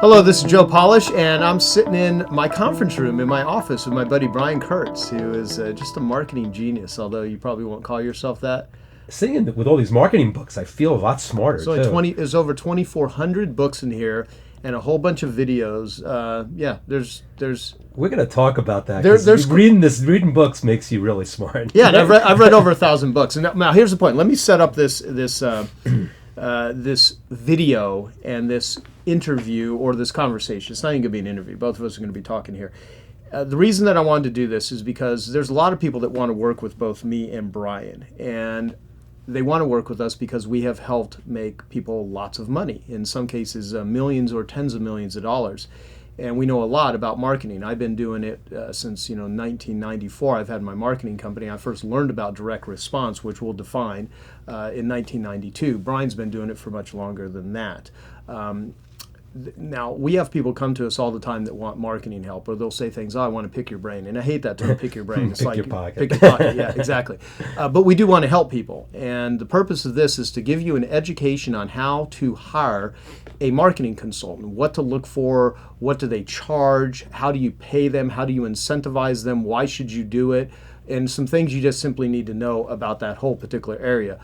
Hello, this is Joe Polish, and I'm sitting in my conference room in my office with my buddy Brian Kurtz, who is just a marketing genius, although you probably won't call yourself that. Seeing with all these marketing books, I feel a lot smarter. There's over 2,400 books in here and a whole bunch of videos. There's. We're going to talk about that. There's reading books makes you really smart. Yeah, and I've read over 1,000 books. And now here's the point. Let me set up this video and this interview or this conversation. It's not even going to be an interview. Both of us are going to be talking here. The reason that I wanted to do this is because there's a lot of people that want to work with both me and Brian, and they want to work with us because we have helped make people lots of money, in some cases millions or tens of millions of dollars. And we know a lot about marketing. I've been doing it since 1994. I've had my marketing company. I first learned about direct response, which we'll define, in 1992. Brian's been doing it for much longer than that. Now, we have people come to us all the time that want marketing help, or they'll say things, I want to pick your brain. And I hate that term, pick your brain. It's pick your pocket. Pick your pocket, yeah, exactly. But we do want to help people. And the purpose of this is to give you an education on how to hire a marketing consultant, what to look for, what do they charge, how do you pay them, how do you incentivize them, why should you do it, and some things you just simply need to know about that whole particular area.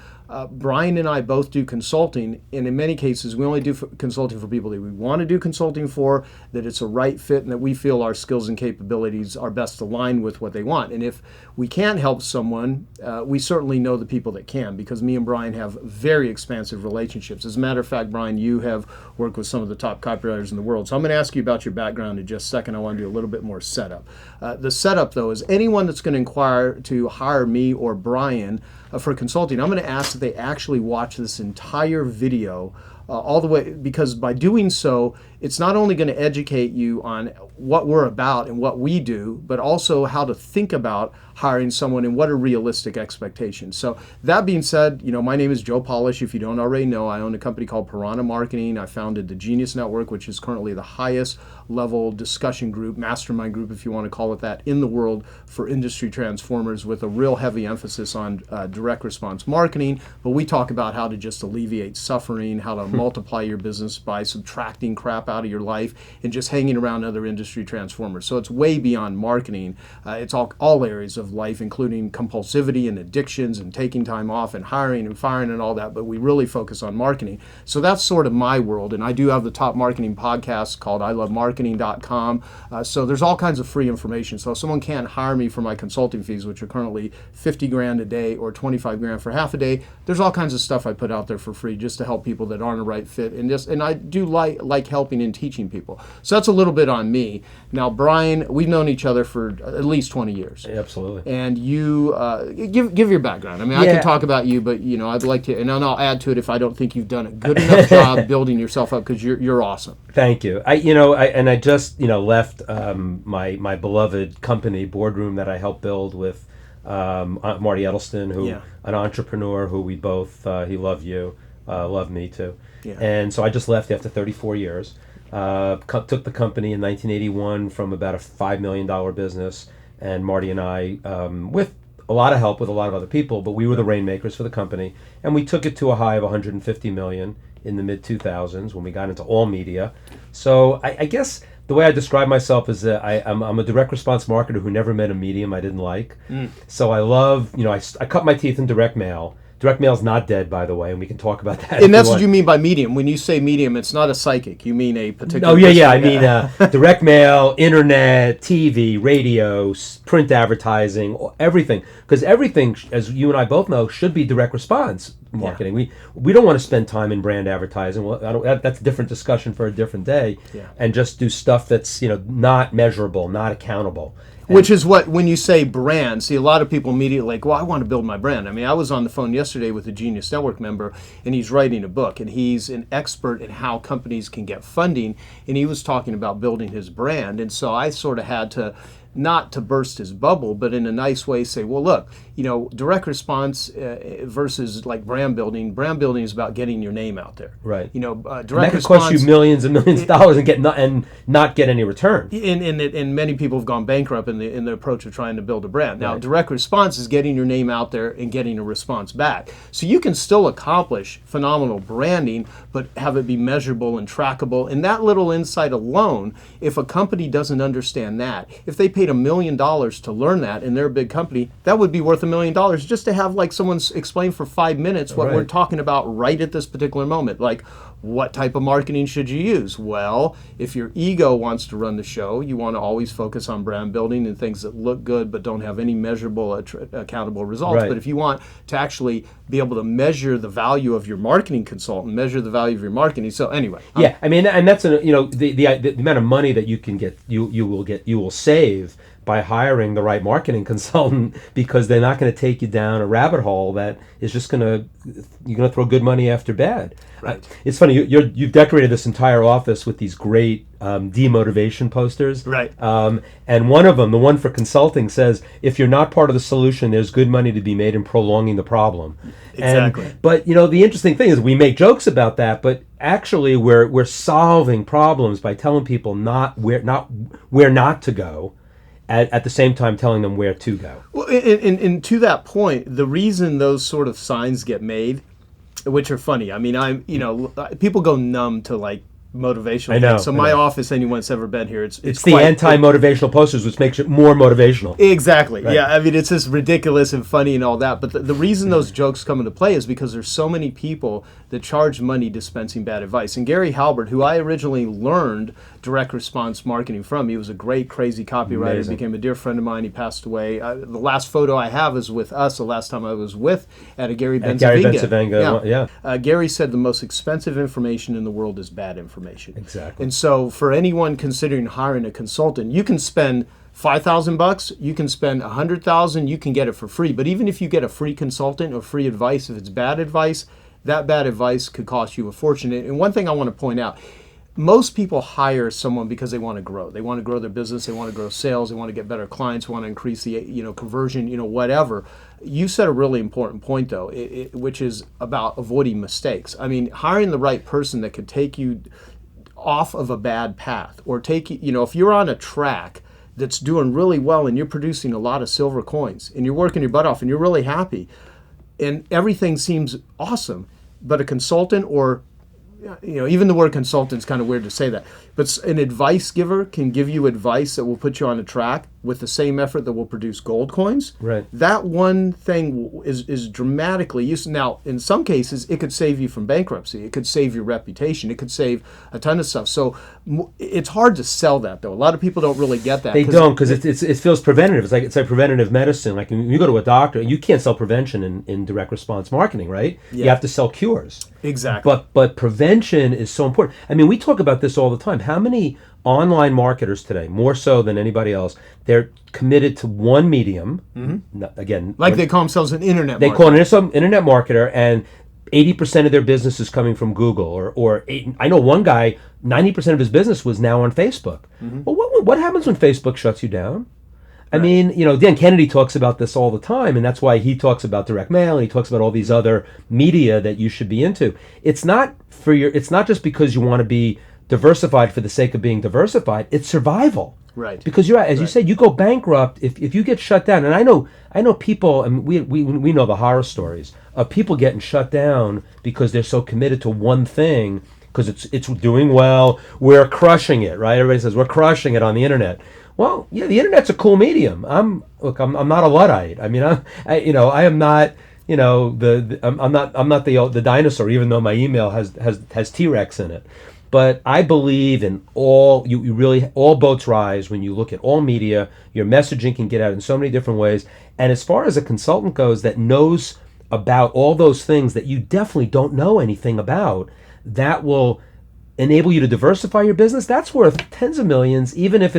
Brian and I both do consulting, and in many cases we only do consulting for people that we want to do consulting for, that it's a right fit, and that we feel our skills and capabilities are best aligned with what they want. And if we can't help someone, we certainly know the people that can, because me and Brian have very expansive relationships. As a matter of fact, Brian, you have worked with some of the top copywriters in the world. So I'm going to ask you about your background in just a second. I want to do a little bit more setup. The setup, though, is anyone that's going to inquire to hire me or Brian for consulting, I'm going to ask that they actually watch this entire video all the way, because by doing so, it's not only going to educate you on what we're about and what we do, but also how to think about hiring someone and what are realistic expectations. So that being said, my name is Joe Polish. If you don't already know, I own a company called Piranha Marketing. I founded the Genius Network, which is currently the highest level discussion group, mastermind group, if you want to call it that, in the world for industry transformers, with a real heavy emphasis on direct response marketing. But we talk about how to just alleviate suffering, how to multiply your business by subtracting crap out of your life and just hanging around other industry transformers. So it's way beyond marketing. It's all areas of life, including compulsivity and addictions and taking time off and hiring and firing and all that, but we really focus on marketing. So that's sort of my world, and I do have the top marketing podcast called ilovemarketing.com. So there's all kinds of free information. So if someone can't hire me for my consulting fees, which are currently $50,000 a day or $25,000 for half a day, there's all kinds of stuff I put out there for free just to help people that aren't a right fit, and I do like helping and teaching people. So that's a little bit on me. Now, Brian, we've known each other for at least 20 years. Absolutely. And you give your background. I mean, I can talk about you, but I'd like to, and I'll add to it if I don't think you've done a good enough job building yourself up, because you're awesome. Thank you. I just left my beloved company, Boardroom, that I helped build with Marty Edelston, who an entrepreneur who we both he loved you, loved me too. Yeah. And so I just left after 34 years. Took the company in 1981 from about a $5 million business, and Marty and I, with a lot of help with a lot of other people, but we were the rainmakers for the company, and we took it to a high of 150 million in the mid-2000s when we got into all media. So I guess the way I describe myself is that I'm a direct response marketer who never met a medium I didn't like. So I love, I cut my teeth in direct mail. Direct mail's not dead, by the way, and we can talk about that. And that's what you mean by medium. When you say medium, it's not a psychic. You mean a particular... Oh, yeah. I mean direct mail, internet, TV, radio, print advertising, everything. Because everything, as you and I both know, should be direct response marketing. Yeah. We don't want to spend time in brand advertising. Well, that's a different discussion for a different day. Yeah. And just do stuff that's not measurable, not accountable. Which is what, when you say brand, see, a lot of people immediately like, well, I want to build my brand. I mean, I was on the phone yesterday with a Genius Network member, and he's writing a book, and he's an expert in how companies can get funding, and he was talking about building his brand. And so I sort of had to not to burst his bubble, but in a nice way say, well, look, direct response versus like brand building. Brand building is about getting your name out there. Right. Direct and that could response cost you millions and millions of dollars and not get any return. And many people have gone bankrupt in the approach of trying to build a brand. Now, direct response is getting your name out there and getting a response back. So you can still accomplish phenomenal branding, but have it be measurable and trackable. And that little insight alone, if a company doesn't understand that, if they paid $1 million to learn that and they're a big company, that would be worth $1 million just to have like someone explain for 5 minutes what we're talking about right at this particular moment. Like, what type of marketing should you use? Well, if your ego wants to run the show, you want to always focus on brand building and things that look good but don't have any measurable, accountable results. Right. But if you want to actually be able to measure the value of your marketing consultant, measure the value of your marketing. So anyway, yeah, I mean, and that's the amount of money that you can get, you will save by hiring the right marketing consultant, because they're not going to take you down a rabbit hole that is just you're going to throw good money after bad. Right. It's funny, you've decorated this entire office with these great demotivation posters. Right. And one of them, the one for consulting, says, if you're not part of the solution, there's good money to be made in prolonging the problem. Exactly. But the interesting thing is we make jokes about that, but actually we're solving problems by telling people where not to go, at the same time telling them where to go. Well, and to that point, the reason those sort of signs get made, which are funny. I mean, people go numb to like motivational I know, things. So my office, anyone that's ever been here, it's the anti-motivational posters, which makes it more motivational. Exactly. Right. Yeah. I mean, it's just ridiculous and funny and all that. But the reason those jokes come into play is because there's so many people that charge money dispensing bad advice. And Gary Halbert, who I originally learned direct response marketing from, he was a great, crazy copywriter. Amazing. Became a dear friend of mine. He passed away. The last photo I have is with us. The last time I was at a Gary Benzavinga. Yeah. Gary said the most expensive information in the world is bad information. Exactly. And so for anyone considering hiring a consultant, you can spend $5,000, you can spend $100,000, you can get it for free. But even if you get a free consultant or free advice, if it's bad advice, that bad advice could cost you a fortune. And one thing I want to point out, most people hire someone because they want to grow. They want to grow their business, they want to grow sales, they want to get better clients, want to increase the conversion, whatever. You said a really important point though, which is about avoiding mistakes. I mean, hiring the right person that could take you off of a bad path, or take if you're on a track that's doing really well and you're producing a lot of silver coins and you're working your butt off and you're really happy and everything seems awesome, but a consultant, or even the word consultant is kind of weird to say that, but an advice giver can give you advice that will put you on a track with the same effort that will produce gold coins. Right. That one thing is dramatically used. Now, in some cases, it could save you from bankruptcy. It could save your reputation. It could save a ton of stuff. So it's hard to sell that, though. A lot of people don't really get that. They don't, because it feels preventative. It's like preventative medicine. Like when you go to a doctor, you can't sell prevention in direct response marketing, right? Yeah. You have to sell cures. Exactly. But prevention is so important. I mean, we talk about this all the time. How many online marketers today, more so than anybody else, they're committed to one medium. Mm-hmm. Again, they call themselves an internet marketer. They call it an internet marketer, and 80% of their business is coming from Google. I know one guy, 90% of his business was now on Facebook. Mm-hmm. Well, what happens when Facebook shuts you down? I mean, Dan Kennedy talks about this all the time, and that's why he talks about direct mail, and he talks about all these other media that you should be into. It's not just because you want to be diversified for the sake of being diversified. It's survival. Right. Because as you said, you go bankrupt if you get shut down. And I know people, and we know the horror stories of people getting shut down because they're so committed to one thing, because it's doing well. We're crushing it, right? Everybody says we're crushing it on the internet. Well, yeah, the internet's a cool medium. I'm not a Luddite. I mean, I am not. I'm not the dinosaur, even though my email has T-Rex in it. But I believe in all boats rise when you look at all media. Your messaging can get out in so many different ways. And as far as a consultant goes that knows about all those things that you definitely don't know anything about, that will enable you to diversify your business. That's worth tens of millions, even if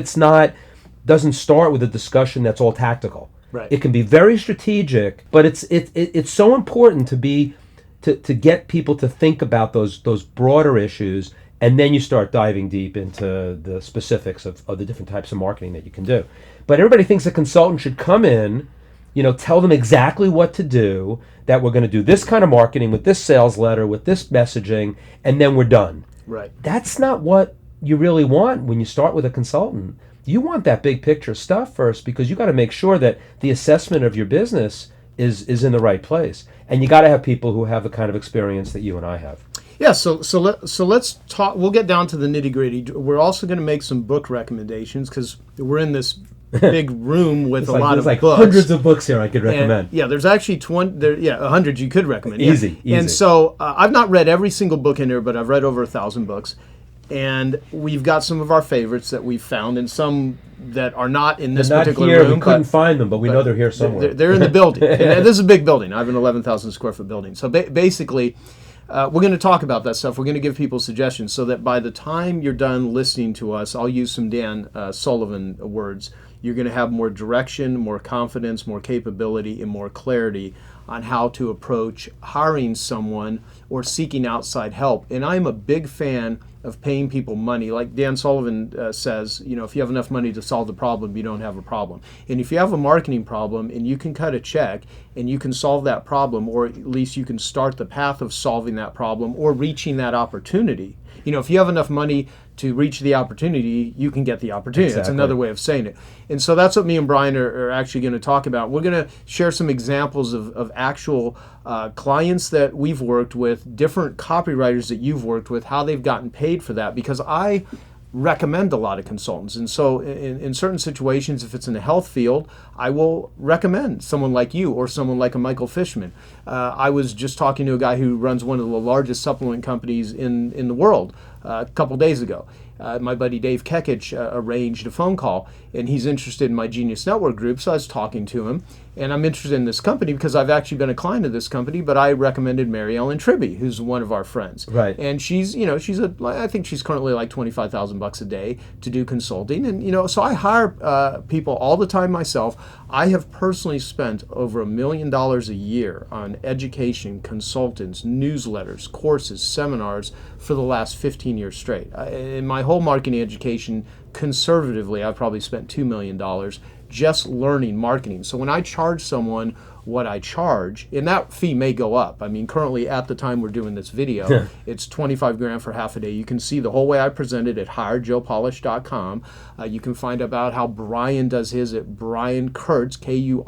doesn't start with a discussion that's all tactical. Right. It can be very strategic, but it's so important to get people to think about those broader issues And then you start diving deep into the specifics of the different types of marketing that you can do. But everybody thinks a consultant should come in, tell them exactly what to do, that we're going to do this kind of marketing with this sales letter, with this messaging, and then we're done. Right. That's not what you really want when you start with a consultant. You want that big picture stuff first, because you got to make sure that the assessment of your business is in the right place. And you got to have people who have the kind of experience that you and I have. Yeah, so let's talk. We'll get down to the nitty gritty. We're also going to make some book recommendations, because we're in this big room with a lot of books. Hundreds of books here I could recommend. Yeah, there's actually 100 you could recommend. Easy. And so I've not read every single book in there, but I've read over 1,000 books. And we've got some of our favorites that we've found, and some that are not in this particular room. room. We couldn't find them, but we know they're here somewhere. They're in the building. And this is a big building. I have an 11,000 square foot building. So basically, we're going to talk about that stuff. We're going to give people suggestions so that by the time you're done listening to us, I'll use some Dan Sullivan words. You're going to have more direction, more confidence, more capability, and more clarity on how to approach hiring someone or seeking outside help. And I'm a big fan of paying people money. Like Dan Sullivan says, if you have enough money to solve the problem, you don't have a problem. And if you have a marketing problem and you can cut a check and you can solve that problem, or at least you can start the path of solving that problem or reaching that opportunity. If you have enough money to reach the opportunity, you can get the opportunity. Exactly. That's another way of saying it. And so that's what me and Brian are actually going to talk about. We're going to share some examples of actual clients that we've worked with, different copywriters that you've worked with, how they've gotten paid for that, because I recommend a lot of consultants. And so in certain situations, if it's in the health field, I will recommend someone like you or someone like a Michael Fishman. I was just talking to a guy who runs one of the largest supplement companies in the world a couple days ago. My buddy Dave Kekich arranged a phone call, and he's interested in my Genius Network group, so I was talking to him. And I'm interested in this company because I've actually been a client of this company, but I recommended Mary Ellen Tribby, who's one of our friends. Right. And I think she's currently like $25,000 a day to do consulting. And, so I hire people all the time myself. I have personally spent over $1 million a year on education, consultants, newsletters, courses, seminars for the last 15 years straight. In my whole marketing education, conservatively, I've probably spent $2 million just learning marketing. So when I charge someone what I charge, and that fee may go up. I mean, currently at the time we're doing this video, it's $25,000 for half a day. You can see the whole way I present it at hirejoepolish.com. You can find about how Brian does his at Brian Kurtz, KURTZ.me,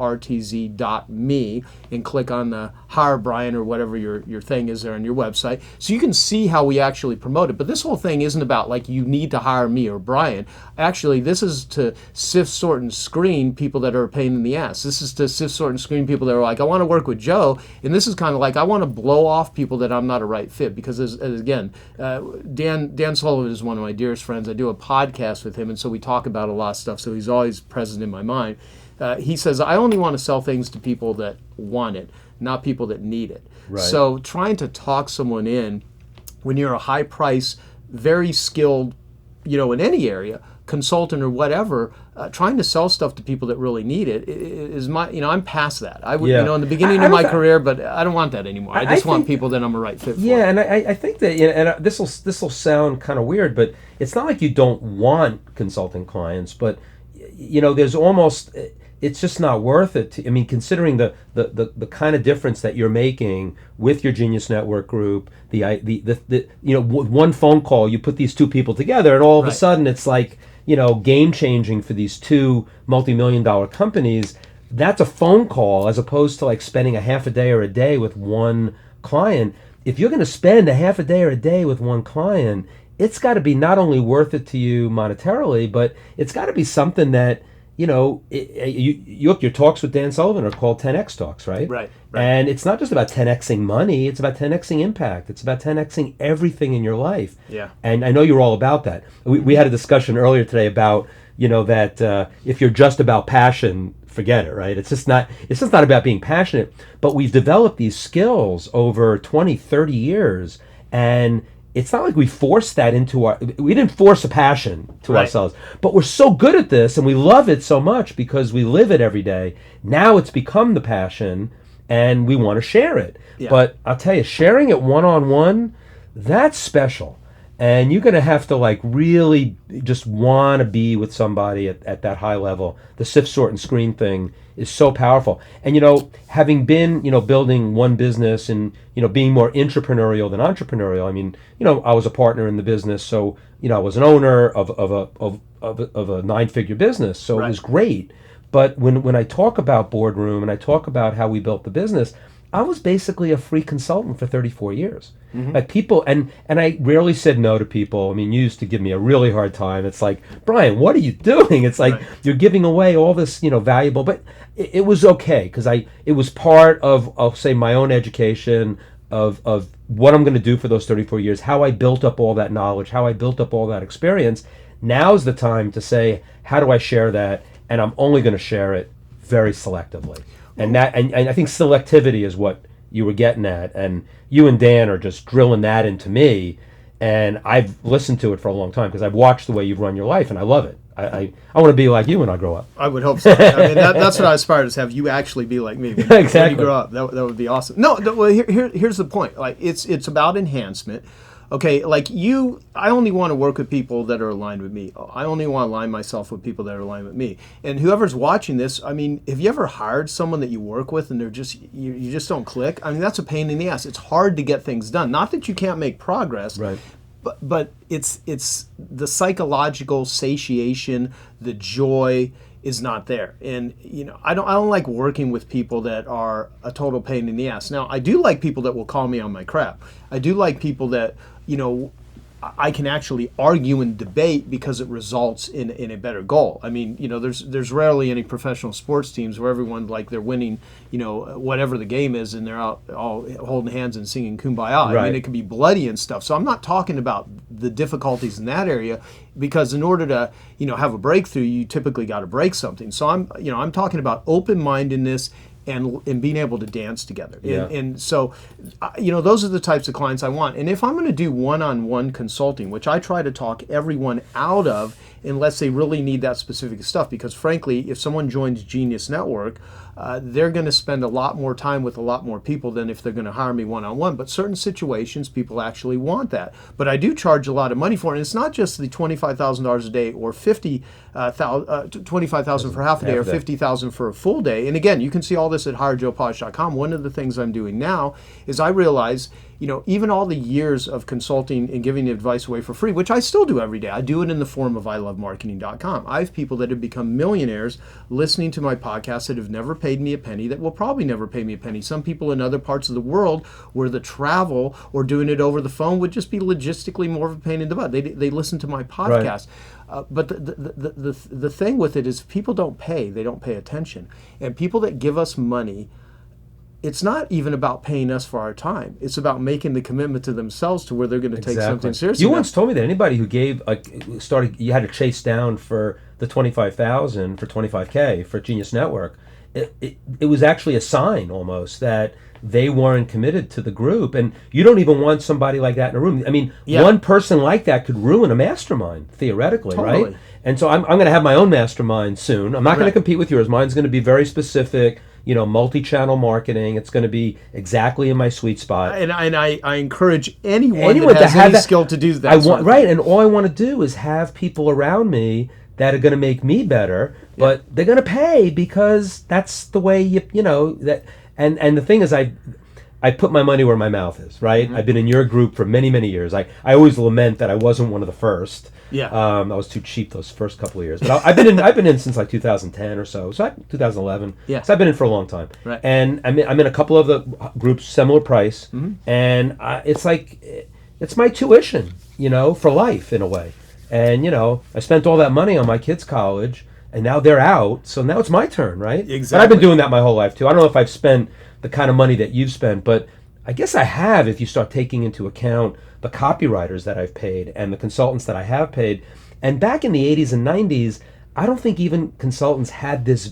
and click on the Hire Brian or whatever your thing is there on your website. So you can see how we actually promote it. But this whole thing isn't about like you need to hire me or Brian. Actually, this is to sift, sort, and screen people that are a pain in the ass. This is to sift, sort, and screen people that are like, I want to work with Joe, and this is kind of like, I want to blow off people that I'm not a right fit, because again, Dan Sullivan is one of my dearest friends. I do a podcast with him, and so we talk about a lot of stuff, so he's always present in my mind. He says, I only want to sell things to people that want it, not people that need it. Right. So trying to talk someone in when you're a high price, very skilled, in any area, consultant or whatever, trying to sell stuff to people that really need it is I'm past that. I would, in the beginning of my career, but I don't want that anymore. I just want people that I'm a right fit for. Yeah, and I think that, and this will sound kind of weird, but it's not like you don't want consulting clients, but there's almost, it's just not worth it. Considering the kind of difference that you're making with your Genius Network group, one phone call, you put these two people together, and all of a sudden it's like, game changing for these two multi-million-dollar companies. That's a phone call as opposed to like spending a half a day or a day with one client. If you're going to spend a half a day or a day with one client, it's got to be not only worth it to you monetarily, but it's got to be something that, your talks with Dan Sullivan are called 10X talks, right? Right. And it's not just about 10Xing money, it's about 10Xing impact. It's about 10Xing everything in your life. Yeah. And I know you're all about that. We had a discussion earlier today about, that if you're just about passion, forget it, right? It's just not about being passionate, but we've developed these skills over 20, 30 years, and it's not like we forced that we didn't force a passion to ourselves, but we're so good at this and we love it so much because we live it every day. Now it's become the passion and we want to share it. Yeah. But I'll tell you, sharing it one-on-one, that's special. And you're going to have to like really just want to be with somebody at that high level. The sift, sort, and screen thing is so powerful. And, having been, building one business and, being more intrapreneurial than entrepreneurial, I mean, I was a partner in the business. So, I was an owner of a 9-figure business. So It was great. But when I talk about Boardroom and I talk about how we built the business, I was basically a free consultant for 34 years. Like people, and I rarely said no to people. I mean, you used to give me a really hard time. It's like, Brian, what are you doing? It's like you're giving away all this, valuable. But it was okay because it was part of, I'll say, my own education of what I'm going to do for those 34 years, how I built up all that knowledge, how I built up all that experience. Now's the time to say, how do I share that? And I'm only going to share it very selectively. And I think selectivity is what you were getting at, and you and Dan are just drilling that into me, and I've listened to it for a long time because I've watched the way you've run your life, and I love it. I want to be like you when I grow up. I would hope so. I mean, that's what I aspire to have you actually be like me when, exactly. when you grow up. That would be awesome. No, well, here's the point. Like it's about enhancement. Okay, like I only want to work with people that are aligned with me. I only want to align myself with people that are aligned with me. And whoever's watching this, I mean, have you ever hired someone that you work with and they're just, you just don't click? I mean, that's a pain in the ass. It's hard to get things done. Not that you can't make progress, right? But it's the psychological satiation, the joy is not there. And I don't like working with people that are a total pain in the ass. Now, I do like people that will call me on my crap. I do like people that I can actually argue and debate because it results in a better goal. I mean, there's rarely any professional sports teams where everyone, like, they're winning, whatever the game is, and they're out all holding hands and singing Kumbaya. Right. I mean, it can be bloody and stuff. So I'm not talking about the difficulties in that area, because in order to, have a breakthrough, you typically got to break something. So I'm talking about open-mindedness and being able to dance together. Yeah. And so, those are the types of clients I want. And if I'm going to do one-on-one consulting, which I try to talk everyone out of unless they really need that specific stuff, because frankly, if someone joins Genius Network, they're going to spend a lot more time with a lot more people than if they're going to hire me one-on-one. But certain situations, people actually want that. But I do charge a lot of money for it. And it's not just the $25,000 a day or $25,000 for half a day or $50,000 for a full day. And again, you can see all this at HireJoePosh.com. One of the things I'm doing now is I realize, even all the years of consulting and giving advice away for free, which I still do every day, I do it in the form of ilovemarketing.com. I have people that have become millionaires listening to my podcast that have never paid me a penny, that will probably never pay me a penny. Some people in other parts of the world where the travel or doing it over the phone would just be logistically more of a pain in the butt. They listen to my podcast. Right. But the thing with it is people don't pay. They don't pay attention. And people that give us money, it's not even about paying us for our time. It's about making the commitment to themselves to where they're going to take something seriously. You once told me that anybody who gave, you had to chase down for the $25,000 for $25K for Genius Network. It was actually a sign almost that they weren't committed to the group. And you don't even want somebody like that in a room. I mean, one person like that could ruin a mastermind, theoretically, totally. Right? And so I'm going to have my own mastermind soon. I'm not going to compete with yours. Mine's going to be very specific, multi-channel marketing. It's going to be exactly in my sweet spot. And I encourage anyone that has any skill to do that. Right, and all I want to do is have people around me that are going to make me better, but they're going to pay because that's the way that. And the thing is, I put my money where my mouth is, right? Mm-hmm. I've been in your group for many, many years. I always lament that I wasn't one of the first. Yeah. I was too cheap those first couple of years. But I've been in since like 2010 or so. 2011. Yeah. So I've been in for a long time. Right. And I'm in a couple of the groups, similar price. Mm-hmm. And it's like, it's my tuition, for life in a way. And, I spent all that money on my kids' college, and now they're out. So now it's my turn, right? Exactly. But I've been doing that my whole life too. I don't know if I've spent the kind of money that you've spent, but I guess I have if you start taking into account the copywriters that I've paid and the consultants that I have paid. And back in the 80s and 90s, I don't think even consultants had this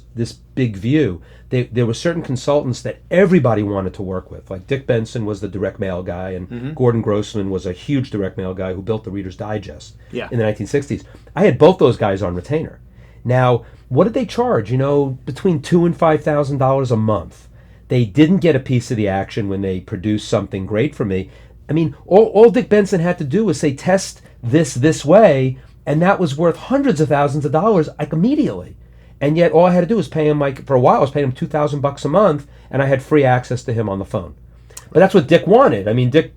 big view. There were certain consultants that everybody wanted to work with. Like Dick Benson was the direct mail guy, and Gordon Grossman was a huge direct mail guy who built the Reader's Digest in the 1960s. I had both those guys on retainer. Now, what did they charge? Between $2,000 and $5,000 a month. They didn't get a piece of the action when they produced something great for me. I mean, all Dick Benson had to do was say, test this way, and that was worth hundreds of thousands of dollars like immediately. And yet all I had to do was pay him, like, for a while I was paying him $2,000 a month, and I had free access to him on the phone. But that's what Dick wanted. I mean, Dick,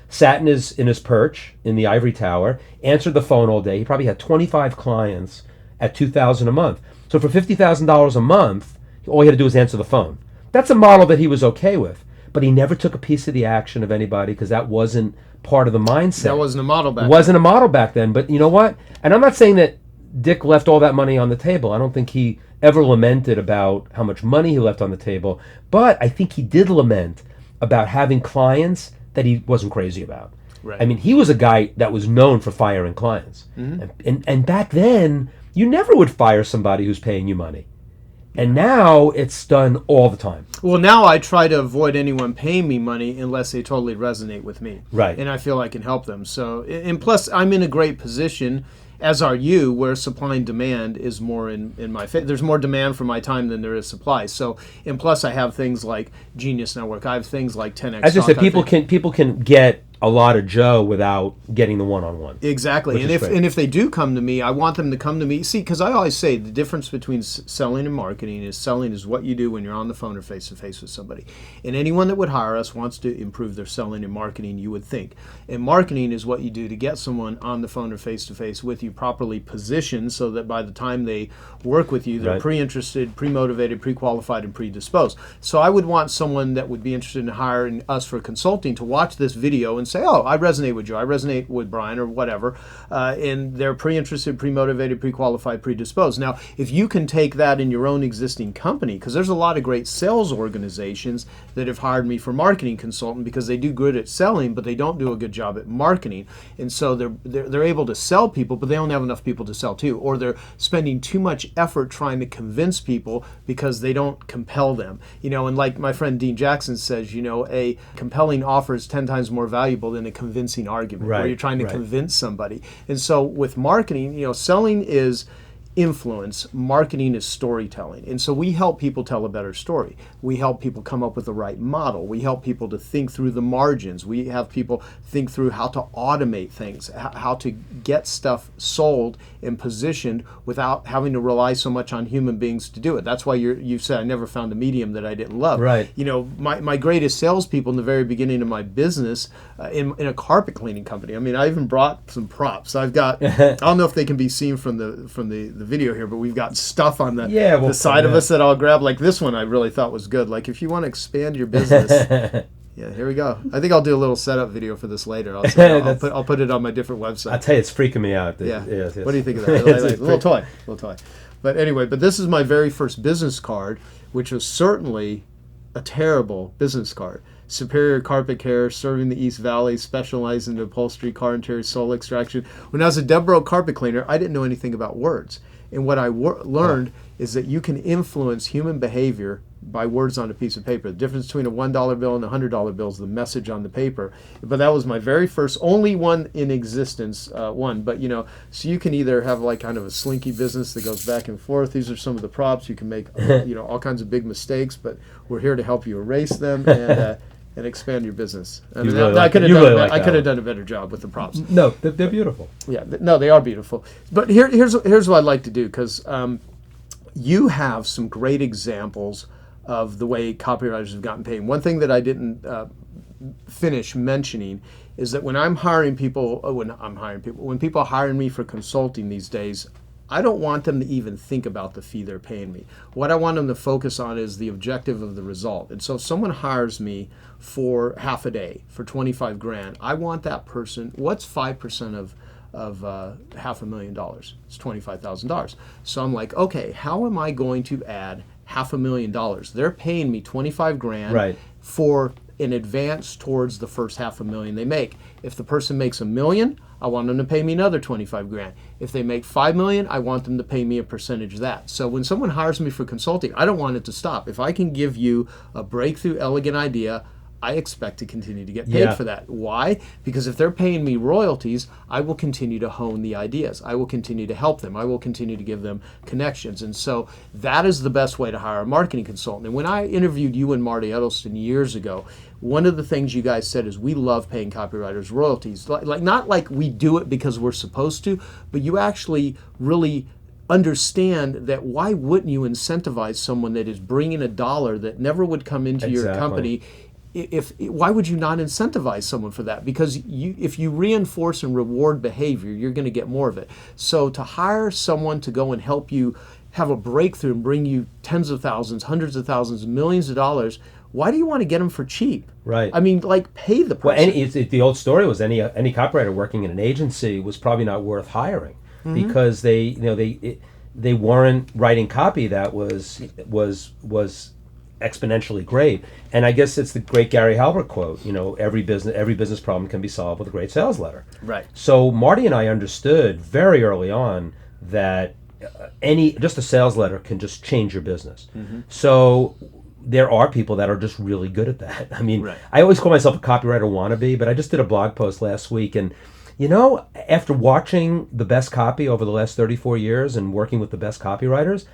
sat in his perch in the ivory tower, answered the phone all day. He probably had 25 clients at $2,000 a month. So for $50,000 a month, all he had to do was answer the phone. That's a model that he was okay with. But he never took a piece of the action of anybody because that wasn't part of the mindset. That wasn't a model back then. It wasn't a model back then. But you know what? And I'm not saying that Dick left all that money on the table. I don't think he ever lamented about how much money he left on the table. But I think he did lament about having clients that he wasn't crazy about. Right. I mean, he was a guy that was known for firing clients. And back then, you never would fire somebody who's paying you money. And now it's done all the time. Well, now I try to avoid anyone paying me money unless they totally resonate with me. Right. And I feel I can help them. So, and plus, I'm in a great position, as are you, where supply and demand is more in my favor. There's more demand for my time than there is supply. So, and plus, I have things like Genius Network. I have things like 10x. As I said, people can get a lot of Joe without getting the one-on-one. Exactly. And if they do come to me, I want them to come to me. See, because I always say the difference between selling and marketing is selling is what you do when you're on the phone or face-to-face with somebody. And anyone that would hire us wants to improve their selling and marketing, you would think. And marketing is what you do to get someone on the phone or face-to-face with you properly positioned so that by the time they work with you, they're pre-interested, pre-motivated, pre-qualified, and predisposed. So I would want someone that would be interested in hiring us for consulting to watch this video and say, oh, I resonate with Joe, I resonate with Brian, or whatever, and they're pre-interested, pre-motivated, pre-qualified, predisposed. Now, if you can take that in your own existing company, because there's a lot of great sales organizations that have hired me for marketing consultant because they do good at selling, but they don't do a good job at marketing, and so they're able to sell people, but they don't have enough people to sell to, or they're spending too much effort trying to convince people because they don't compel them. And like my friend Dean Jackson says, a compelling offer is 10 times more valuable than a convincing argument where you're trying to convince somebody. And so with marketing, selling is influence, marketing is storytelling. And so we help people tell a better story. We help people come up with the right model. We help people to think through the margins. We have people think through how to automate things, how to get stuff sold and positioned without having to rely so much on human beings to do it. That's why you said I never found a medium that I didn't love. Right. My greatest salespeople in the very beginning of my business in a carpet cleaning company. I mean, I even brought some props. I've got, I don't know if they can be seen from the video here, but we've got stuff on the side of us that I'll grab. Like this one I really thought was good. Like if you want to expand your business. Yeah, here we go. I think I'll do a little setup video for this later. I'll put it on my different website. I'll tell you, it's freaking me out. Yeah. Yes. What do you think of that? Little toy. But anyway, this is my very first business card, which was certainly a terrible business card. Superior Carpet Care, serving the East Valley, specializing in upholstery, car interior, sole extraction. When I was a Deborah carpet cleaner, I didn't know anything about words. And what I learned is that you can influence human behavior by words on a piece of paper. The difference between a $1 bill and a $100 bill is the message on the paper. But that was my very first, only one in existence, But, so you can either have like kind of a slinky business that goes back and forth. These are some of the props. You can make, all kinds of big mistakes, but we're here to help you erase them and expand your business. I mean, I could have done a better job with the props. No, they're beautiful. Yeah, no, they are beautiful. But here's what I'd like to do, because you have some great examples of the way copywriters have gotten paid. One thing that I didn't finish mentioning is that when people hire me for consulting these days, I don't want them to even think about the fee they're paying me. What I want them to focus on is the objective of the result. And so if someone hires me for half a day for $25,000, I want that person, what's 5% of $500,000? It's $25,000. So I'm like, okay, how am I going to add $500,000? They're paying me $25,000 for an advance towards the first $500,000 they make. If the person makes $1 million, I want them to pay me another $25,000. If they make $5 million, I want them to pay me a percentage of that. So when someone hires me for consulting, I don't want it to stop. If I can give you a breakthrough, elegant idea, I expect to continue to get paid for that. Why? Because if they're paying me royalties, I will continue to hone the ideas. I will continue to help them. I will continue to give them connections. And so that is the best way to hire a marketing consultant. And when I interviewed you and Marty Edelston years ago, one of the things you guys said is we love paying copywriters royalties. Like not like we do it because we're supposed to, but you actually really understand that why wouldn't you incentivize someone that is bringing a dollar that never would come into your company? Why would you not incentivize someone for that? Because if you reinforce and reward behavior, you're going to get more of it. So to hire someone to go and help you have a breakthrough and bring you tens of thousands, hundreds of thousands, millions of dollars, why do you want to get them for cheap? Right. I mean, like, pay the person. Well, the old story was any copywriter working in an agency was probably not worth hiring because they weren't writing copy that was exponentially great. And I guess it's the great Gary Halbert quote. Every business problem can be solved with a great sales letter. Right. So Marty and I understood very early on that just a sales letter can just change your business. So there are people that are just really good at that. I mean, I always call myself a copywriter wannabe, but I just did a blog post last week, and after watching the best copy over the last 34 years and working with the best copywriters,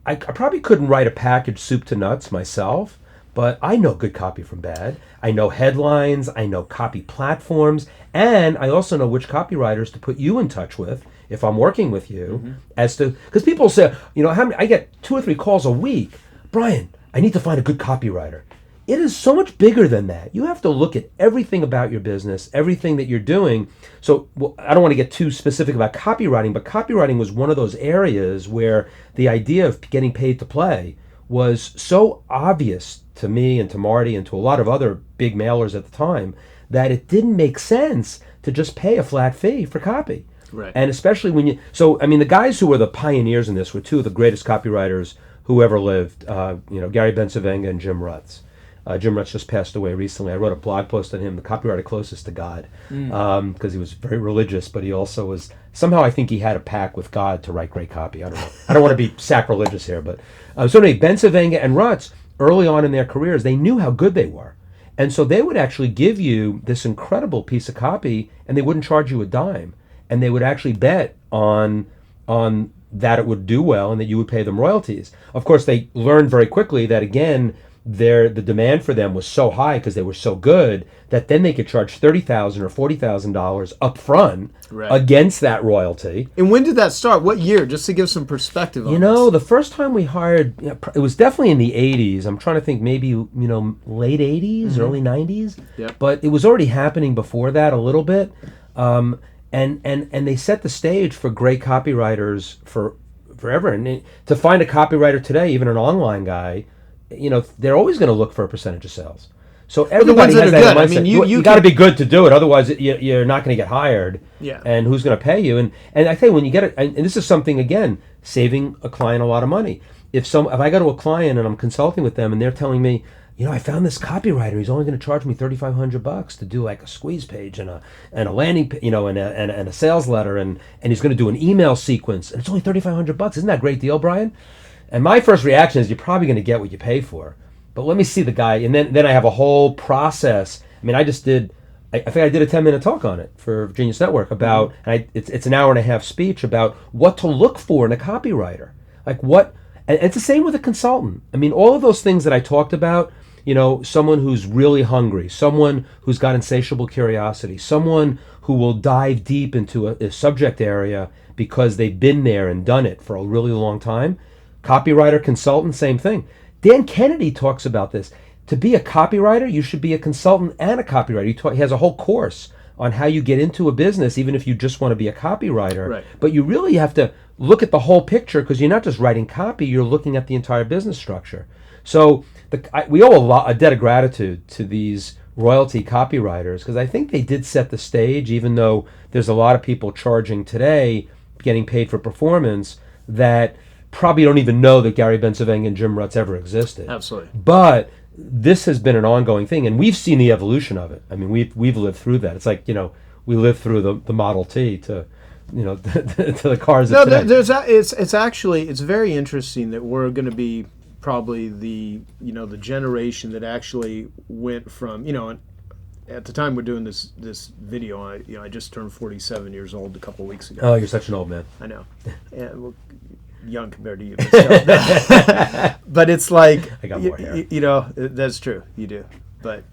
I probably couldn't write a package soup to nuts myself, but I know good copy from bad. I know headlines, I know copy platforms, and I also know which copywriters to put you in touch with if I'm working with you, because people say, I get 2 or 3 calls a week. Brian, I need to find a good copywriter. It is so much bigger than that. You have to look at everything about your business, everything that you're doing. So I don't want to get too specific about copywriting, but copywriting was one of those areas where the idea of getting paid to play was so obvious to me and to Marty and to a lot of other big mailers at the time that it didn't make sense to just pay a flat fee for copy. Right. And especially the guys who were the pioneers in this were 2 of the greatest copywriters who ever lived, Gary Bensavenga and Jim Rutz. Jim Rutz just passed away recently. I wrote a blog post on him, the copywriter closest to God, because he was very religious, but he also was, somehow I think he had a pact with God to write great copy. I don't know. I don't want to be sacrilegious here, but so anyway, Bensavenga and Rutz, early on in their careers, they knew how good they were. And so they would actually give you this incredible piece of copy, and they wouldn't charge you a dime. And they would actually bet on that it would do well and that you would pay them royalties. Of course, they learned very quickly that, again, the demand for them was so high because they were so good that then they could charge $30,000 or $40,000 up front against that royalty. And when did that start? What year? Just to give some perspective on this. The first time we hired, it was definitely in the 80s. I'm trying to think maybe, late 80s, early 90s. Yep. But it was already happening before that a little bit. And they set the stage for great copywriters forever. And to find a copywriter today, even an online guy, they're always going to look for a percentage of sales. So everybody has that mindset. I mean, you got to be good to do it, otherwise you're not going to get hired. Yeah. And who's going to pay you? And I think when you get it, and this is something, again, saving a client a lot of money. If I go to a client and I'm consulting with them and they're telling me, I found this copywriter. He's only going to charge me $3,500 to do like a squeeze page and a landing, and a sales letter, and he's going to do an email sequence, and it's only $3,500. Isn't that a great deal, Brian? And my first reaction is you're probably going to get what you pay for. But let me see the guy, and then I have a whole process. I mean, I think I did a 10-minute talk on it for Genius Network about, and it's an hour and a half speech about what to look for in a copywriter, like what, and it's the same with a consultant. I mean, all of those things that I talked about. Someone who's really hungry, someone who's got insatiable curiosity, someone who will dive deep into a subject area because they've been there and done it for a really long time. Copywriter, consultant, same thing. Dan Kennedy talks about this. To be a copywriter, you should be a consultant and a copywriter. He has a whole course on how you get into a business, even if you just want to be a copywriter. Right. But you really have to look at the whole picture because you're not just writing copy, you're looking at the entire business structure. So we owe a debt of gratitude to these royalty copywriters because I think they did set the stage, even though there's a lot of people charging today, getting paid for performance, that probably don't even know that Gary Bensavenga and Jim Rutz ever existed. Absolutely. But this has been an ongoing thing, and we've seen the evolution of it. I mean, we've lived through that. It's like, we lived through the Model T to to the cars. No, it's very interesting that we're going to be probably the generation that actually went from, at the time we're doing this video, I just turned 47 years old a couple of weeks ago. Oh, you're such an old man. I know. And, well, young compared to you. But, still. But it's like, I got more hair. that's true. You do. But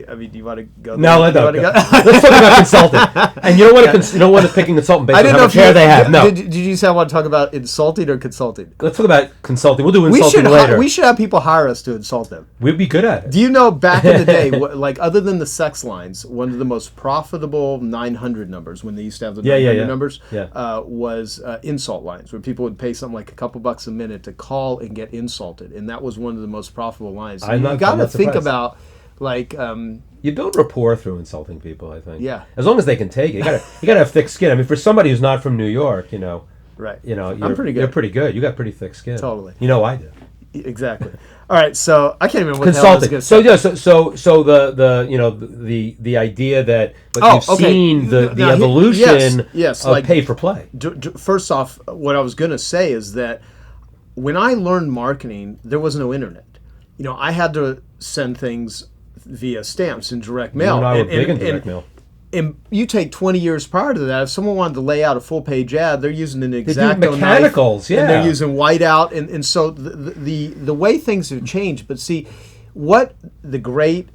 I mean, do you want to go? No, let's talk about consulting. And you don't want to pick a consultant based on how much hair they have. No. Did you say I want to talk about insulting or consulting? Let's talk about consulting. We'll do insulting later. We should have people hire us to insult them. We'd be good at it. Do you know back in the day, like other than the sex lines, one of the most profitable 900 numbers when they used to have the 900 numbers was insult lines, where people would pay something like a couple bucks a minute to call and get insulted, and that was one of the most profitable lines. You got to think about. Like you build rapport through insulting people, I think. Yeah. As long as they can take it, you gotta have thick skin. I mean, for somebody who's not from New York, right? I'm pretty good. You're pretty good. You got pretty thick skin. Totally. I do. Exactly. All right. So I can't even remember what consulting. The hell I was gonna say. So the idea that you've seen the evolution of like, pay for play. First off, what I was gonna say is that when I learned marketing, there was no internet. I had to send things via stamps and direct mail. You and I were big in direct mail. And you take 20 years prior to that, if someone wanted to lay out a full-page ad, they're using an X-Acto knife. They do mechanicals, and they're using whiteout. And so the way things have changed. But see, what the great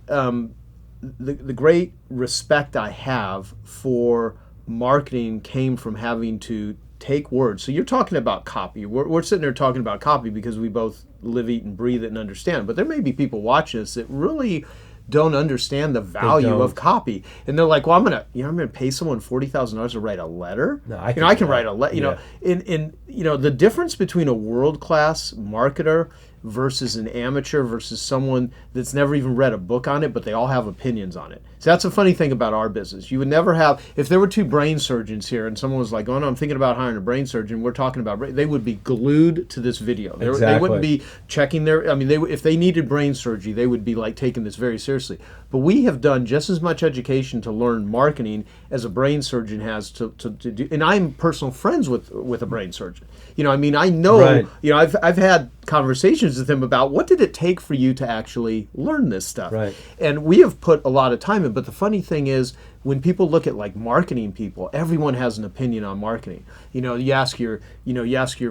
respect I have for marketing came from having to take words. So you're talking about copy. We're sitting there talking about copy because we both live, eat, and breathe it and understand. But there may be people watching us that really don't understand the value of copy, and they're like, "Well, I'm gonna pay someone $40,000 to write a letter. No, I can write a letter. The difference between a world-class marketer versus an amateur versus someone that's never even read a book on it, but they all have opinions on it. So that's a funny thing about our business. You would never have, if there were two brain surgeons here and someone was like, oh no, I'm thinking about hiring a brain surgeon, we're talking about, they would be glued to this video. They wouldn't be checking if they needed brain surgery, they would be like taking this very seriously. But we have done just as much education to learn marketing as a brain surgeon has to do, and I'm personal friends with a brain surgeon. I know, right. I've had conversations with him about what did it take for you to actually learn this stuff. Right. And we have put a lot of time in, but the funny thing is when people look at like marketing people, everyone has an opinion on marketing. You ask your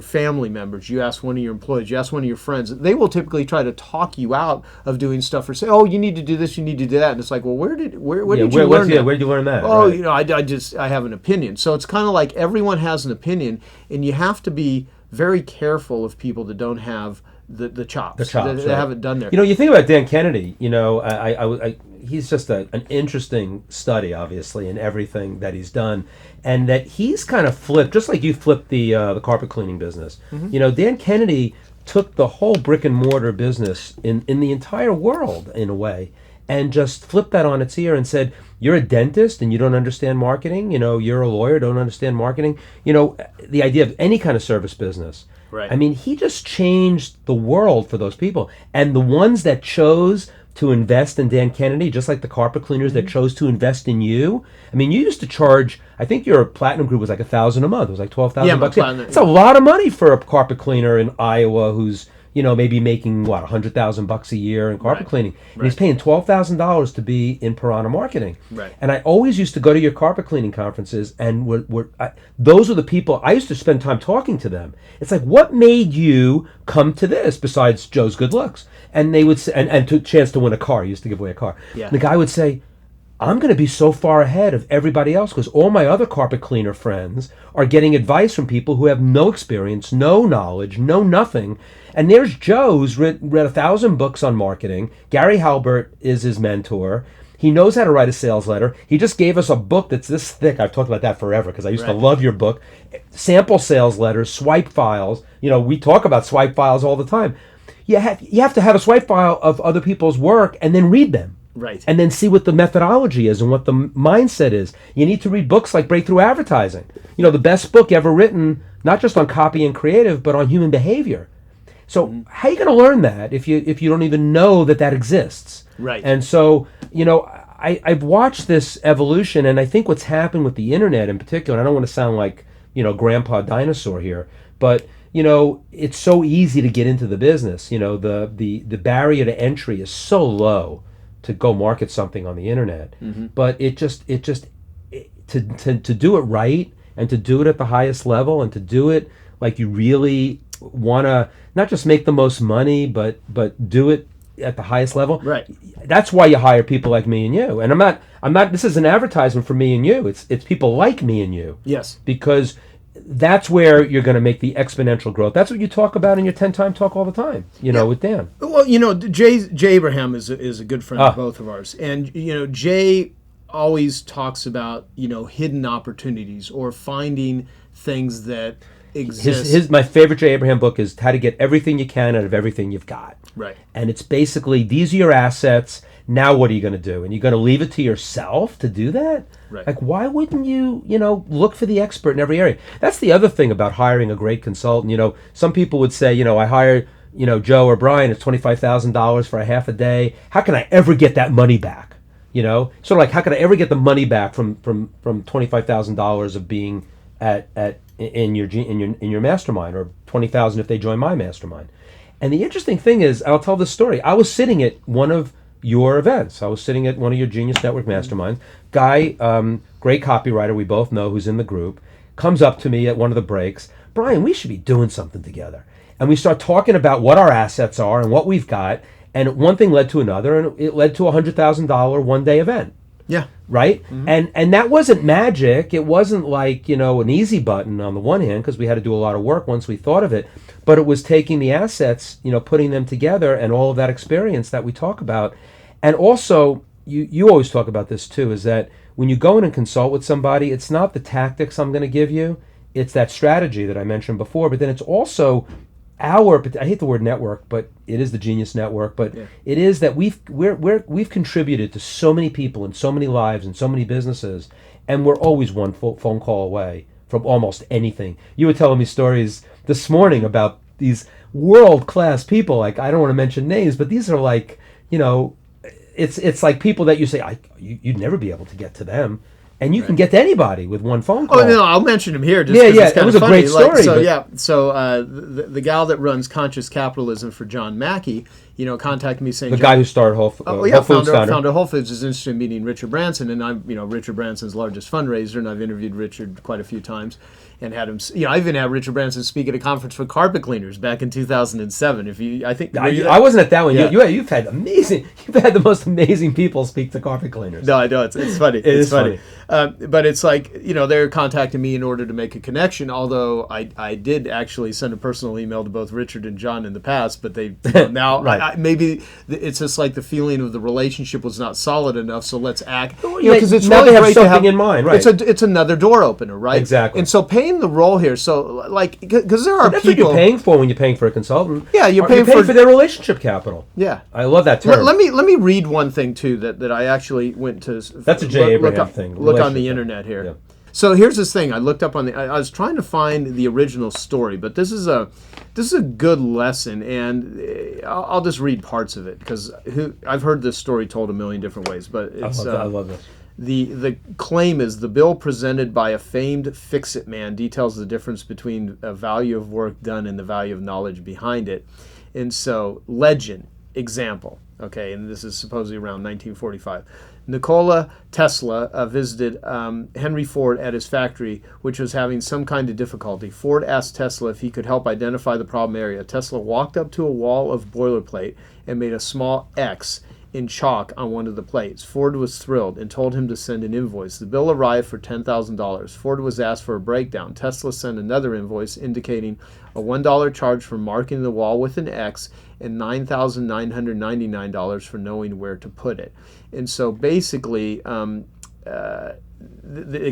family members, you ask one of your employees, you ask one of your friends, they will typically try to talk you out of doing stuff or say, oh, you need to do this, you need to do that. And it's like, well, where did you learn that? Where did you learn that? Oh, right. I have an opinion. So it's kind of like everyone has an opinion, and you have to be very careful of people that don't have the chops. That haven't done there. You think about Dan Kennedy. He's just an interesting study, obviously, in everything that he's done, and that he's kind of flipped, just like you flipped the carpet cleaning business. Mm-hmm. Dan Kennedy took the whole brick and mortar business in the entire world, in a way, and just flipped that on its ear and said, you're a dentist and you don't understand marketing, you're a lawyer, don't understand marketing, the idea of any kind of service business. Right. I mean, he just changed the world for those people. And the ones that chose to invest in Dan Kennedy, just like the carpet cleaners that chose to invest in you. I mean, you used to charge, I think your platinum group was like $1,000 a month. It was like $12,000 bucks. It's a lot of money for a carpet cleaner in Iowa who's maybe making $100,000 a year in carpet cleaning. And he's paying $12,000 to be in Piranha Marketing. Right. And I always used to go to your carpet cleaning conferences, and those were the people I used to spend time talking to them. It's like, what made you come to this besides Joe's good looks? And they would say, and to chance to win a car. He used to give away a car. Yeah. And the guy would say, I'm going to be so far ahead of everybody else because all my other carpet cleaner friends are getting advice from people who have no experience, no knowledge, no nothing. And there's Joe who's read 1,000 books on marketing. Gary Halbert is his mentor. He knows how to write a sales letter. He just gave us a book that's this thick. I've talked about that forever because I used to love your book. Sample sales letters, swipe files. We talk about swipe files all the time. You have to have a swipe file of other people's work and then read them. Right. And then see what the methodology is and what the mindset is. You need to read books like Breakthrough Advertising. The best book ever written, not just on copy and creative, but on human behavior. So how are you going to learn that if you don't even know that exists? Right. And so, I've watched this evolution, and I think what's happened with the internet in particular, and I don't want to sound like, Grandpa Dinosaur here, but it's so easy to get into the business. The barrier to entry is so low to go market something on the internet. But to do it right, and to do it at the highest level, and to do it like you really want to not just make the most money, but do it at the highest level. Right. That's why you hire people like me and you. And I'm not. This is an advertisement for me and you. It's people like me and you. Yes. Because that's where you're going to make the exponential growth. That's what you talk about in your 10-time talk all the time. With Dan. Well, Jay Abraham is a good friend of both of ours, and Jay always talks about hidden opportunities or finding things that exist. My favorite Jay Abraham book is How to Get Everything You Can Out of Everything You've Got. Right. And it's basically, these are your assets. Now what are you going to do? And you're going to leave it to yourself to do that? Right. Like, why wouldn't you, look for the expert in every area? That's the other thing about hiring a great consultant. Some people would say, I hired, Joe or Brian, it's $25,000 for a half a day. How can I ever get that money back? Sort of like, how can I ever get the money back from $25,000 of being in your mastermind, or $20,000 if they join my mastermind? And the interesting thing is, I'll tell this story. I was sitting at one of your events. I was sitting at one of your Genius Network masterminds. Guy, great copywriter we both know, who's in the group, comes up to me at one of the breaks. Brian, we should be doing something together. And we start talking about what our assets are and what we've got. And one thing led to another, and it led to a $100,000 one-day event. Yeah. Right? Mm-hmm. And that wasn't magic. It wasn't like, an easy button on the one hand, because we had to do a lot of work once we thought of it. But it was taking the assets, putting them together, and all of that experience that we talk about. And also, you always talk about this too, is that when you go in and consult with somebody, it's not the tactics I'm going to give you. It's that strategy that I mentioned before. But then it's also I hate the word network, but it is the Genius Network. But it is that we've contributed to so many people and so many lives and so many businesses, and we're always one phone call away from almost anything. You were telling me stories this morning about these world-class people. Like, I don't want to mention names, but these are like, it's like people that you say you'd never be able to get to them. And you can get to anybody with one phone call. Oh, no, I'll mention him here. Just it's it was a great story. The gal that runs Conscious Capitalism for John Mackey, contacted me saying... The guy who started Whole Foods founder Whole Foods is interested in meeting Richard Branson, and I'm, Richard Branson's largest fundraiser, and I've interviewed Richard quite a few times, and had him... I even had Richard Branson speak at a conference for carpet cleaners back in 2007. I wasn't at that one. Yeah. You've had the most amazing people speak to carpet cleaners. No, I know, it's funny. It's funny. But it's like, they're contacting me in order to make a connection, although I did actually send a personal email to both Richard and John in the past, but they now right. maybe it's just like the feeling of the relationship was not solid enough, so let's act. Because it's now really they have something in mind, right? It's another door opener, right? Exactly. And so paying the role here, so like, because there are that's people... what you're paying for when you're paying for a consultant. Yeah, you're paying for their relationship capital. Yeah. I love that term. Let me read one thing, too, that I actually went to... That's a Jay Abraham thing. Look on the internet here. Yeah. So here's this thing. I looked up on I was trying to find the original story, but this is a good lesson, and I'll just read parts of it, because I've heard this story told a million different ways, but it's... I love this. The claim is, the bill presented by a famed fix-it man details the difference between a value of work done and the value of knowledge behind it. And so, legend, example, okay, and this is supposedly around 1945. Nikola Tesla visited Henry Ford at his factory, which was having some kind of difficulty. Ford asked Tesla if he could help identify the problem area. Tesla walked up to a wall of boilerplate and made a small X in chalk on one of the plates. Ford was thrilled and told him to send an invoice. The bill arrived for $10,000. Ford was asked for a breakdown. Tesla sent another invoice indicating a $1 charge for marking the wall with an X and $9,999 for knowing where to put it. And so basically, it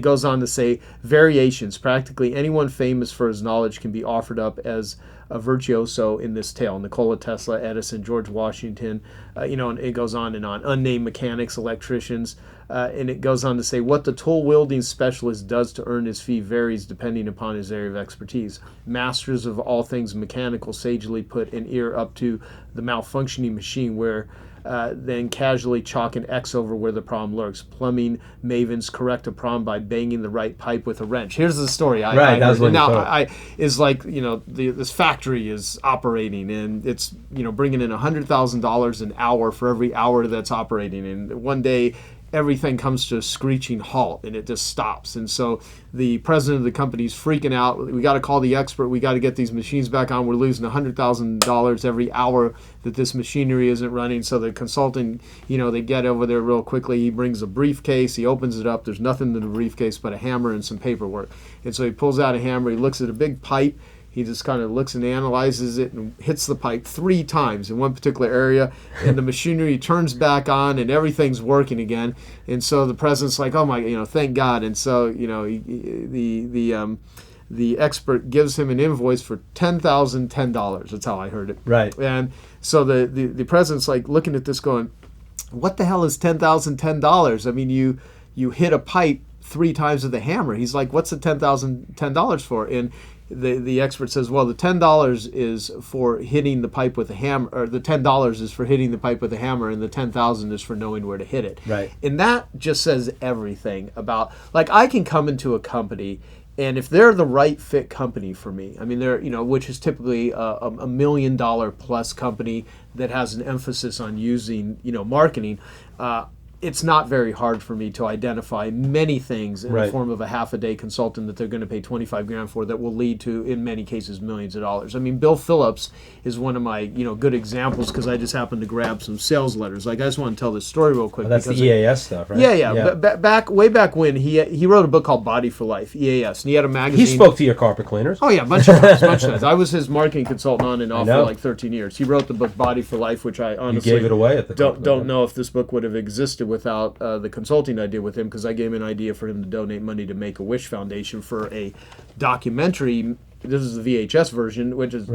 goes on to say, variations. Practically anyone famous for his knowledge can be offered up as a virtuoso in this tale. Nikola Tesla, Edison, George Washington, and it goes on and on. Unnamed mechanics, electricians, and it goes on to say, what the tool-wielding specialist does to earn his fee varies depending upon his area of expertise. Masters of all things mechanical sagely put an ear up to the malfunctioning machine where then casually chalk an X over where the problem lurks. Plumbing mavens correct a problem by banging the right pipe with a wrench. Here's the story. That was what is like, this factory is operating, and it's, bringing in $100,000 an hour for every hour that's operating. And one day, everything comes to a screeching halt, and it just stops. And so the president of the company is freaking out. We got to call the expert. We got to get these machines back on. We're losing $100,000 every hour that this machinery isn't running. So the consultant, they get over there real quickly. He brings a briefcase. He opens it up. There's nothing in the briefcase but a hammer and some paperwork. And so he pulls out a hammer. He looks at a big pipe. He just kind of looks and analyzes it and hits the pipe 3 times in one particular area, and the machinery turns back on and everything's working again. And so the president's like, "Oh my, thank God!" And so the expert gives him an invoice for $10,010. That's how I heard it. Right. And so the president's like looking at this, going, "What the hell is $10,010? I mean, you hit a pipe 3 times with a hammer." He's like, "What's the $10,010 for?" And the expert says, well, the $10 is for hitting the pipe with a hammer, or the $10 is for hitting the pipe with a hammer, and the $10,000 is for knowing where to hit it. Right. And that just says everything about, like, I can come into a company, and if they're the right fit company for me, I mean, they're, which is typically a $1 million plus company that has an emphasis on using, marketing, it's not very hard for me to identify many things in the form of a half-a-day consultant that they're going to pay $25,000 for that will lead to, in many cases, millions of dollars. I mean, Bill Phillips is one of my, good examples, because I just happened to grab some sales letters. Like, I just want to tell this story real quick. That's the EAS stuff, right? Yeah. Way back when, he wrote a book called Body for Life, EAS, and he had a magazine. He spoke to your carpet cleaners. Oh yeah, a bunch of times. I was his marketing consultant on and off for like 13 years. He wrote the book Body for Life, which I honestly gave it away at the don't know if this book would have existed without the consulting I did with him, because I gave him an idea for him to donate money to Make-A-Wish Foundation for a documentary. This is the VHS version, which is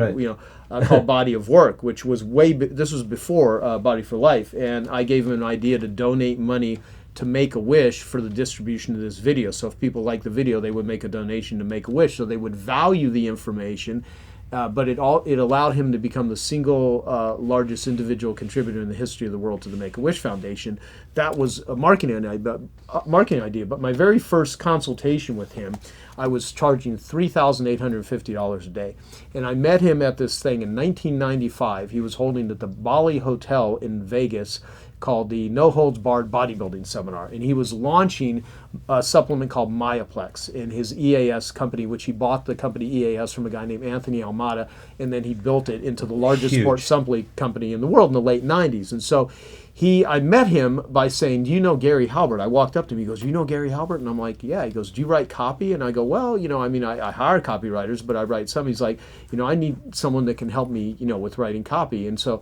called Body of Work, which was this was before Body for Life, and I gave him an idea to donate money to Make-A-Wish for the distribution of this video. So if people like the video, they would make a donation to Make-A-Wish, so they would value the information. But it allowed him to become the single largest individual contributor in the history of the world to the Make-A-Wish Foundation. That was a marketing idea. But my very first consultation with him, I was charging $3,850 a day. And I met him at this thing in 1995. He was holding at the Bali Hotel in Vegas, called the No Holds Barred Bodybuilding Seminar. And he was launching a supplement called Myoplex in his EAS company, which he bought the company EAS from a guy named Anthony Almada, and then he built it into the largest sports supplement company in the world in the late 90s. And so I met him by saying, "Do you know Gary Halbert?" I walked up to him, he goes, "You know Gary Halbert?" And I'm like, "Yeah." He goes, "Do you write copy?" And I go, "Well, I hire copywriters, but I write some." He's like, "I need someone that can help me, with writing copy." And so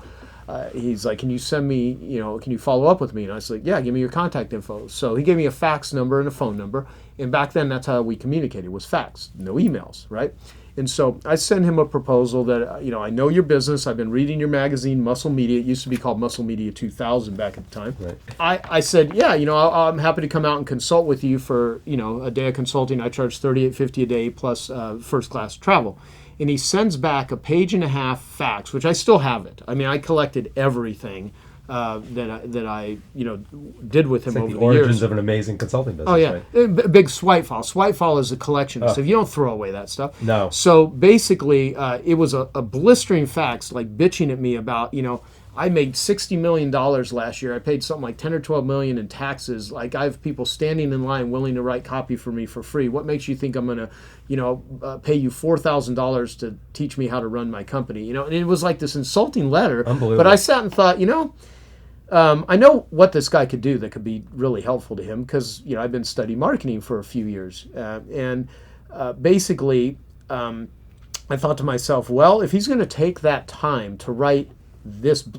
he's like, "Can you send me, can you follow up with me?" And I was like, "Yeah, give me your contact info." So he gave me a fax number and a phone number. And back then, that's how we communicated, was fax, no emails, right? And so I sent him a proposal that, I know your business. I've been reading your magazine, Muscle Media. It used to be called Muscle Media 2000 back at the time. Right. I said, "Yeah, I'm happy to come out and consult with you for, a day of consulting. I charge $38.50 a day plus first-class travel." And he sends back a 1.5-page fax, which I still have it. I mean, I collected everything that I did with him over the years. The origins of an amazing consulting business. Oh yeah, right? Big swipe file. Swipe file is a collection of stuff. You don't throw away that stuff. No. So basically, it was a blistering fax, like bitching at me about I made $60 million last year. I paid something like 10 or 12 million in taxes. Like, I have people standing in line willing to write copy for me for free. What makes you think I'm going to, pay you $4,000 to teach me how to run my company? And it was like this insulting letter. Unbelievable. But I sat and thought, I know what this guy could do that could be really helpful to him, because, I've been studying marketing for a few years. Basically, I thought to myself, well, if he's going to take that time to write this,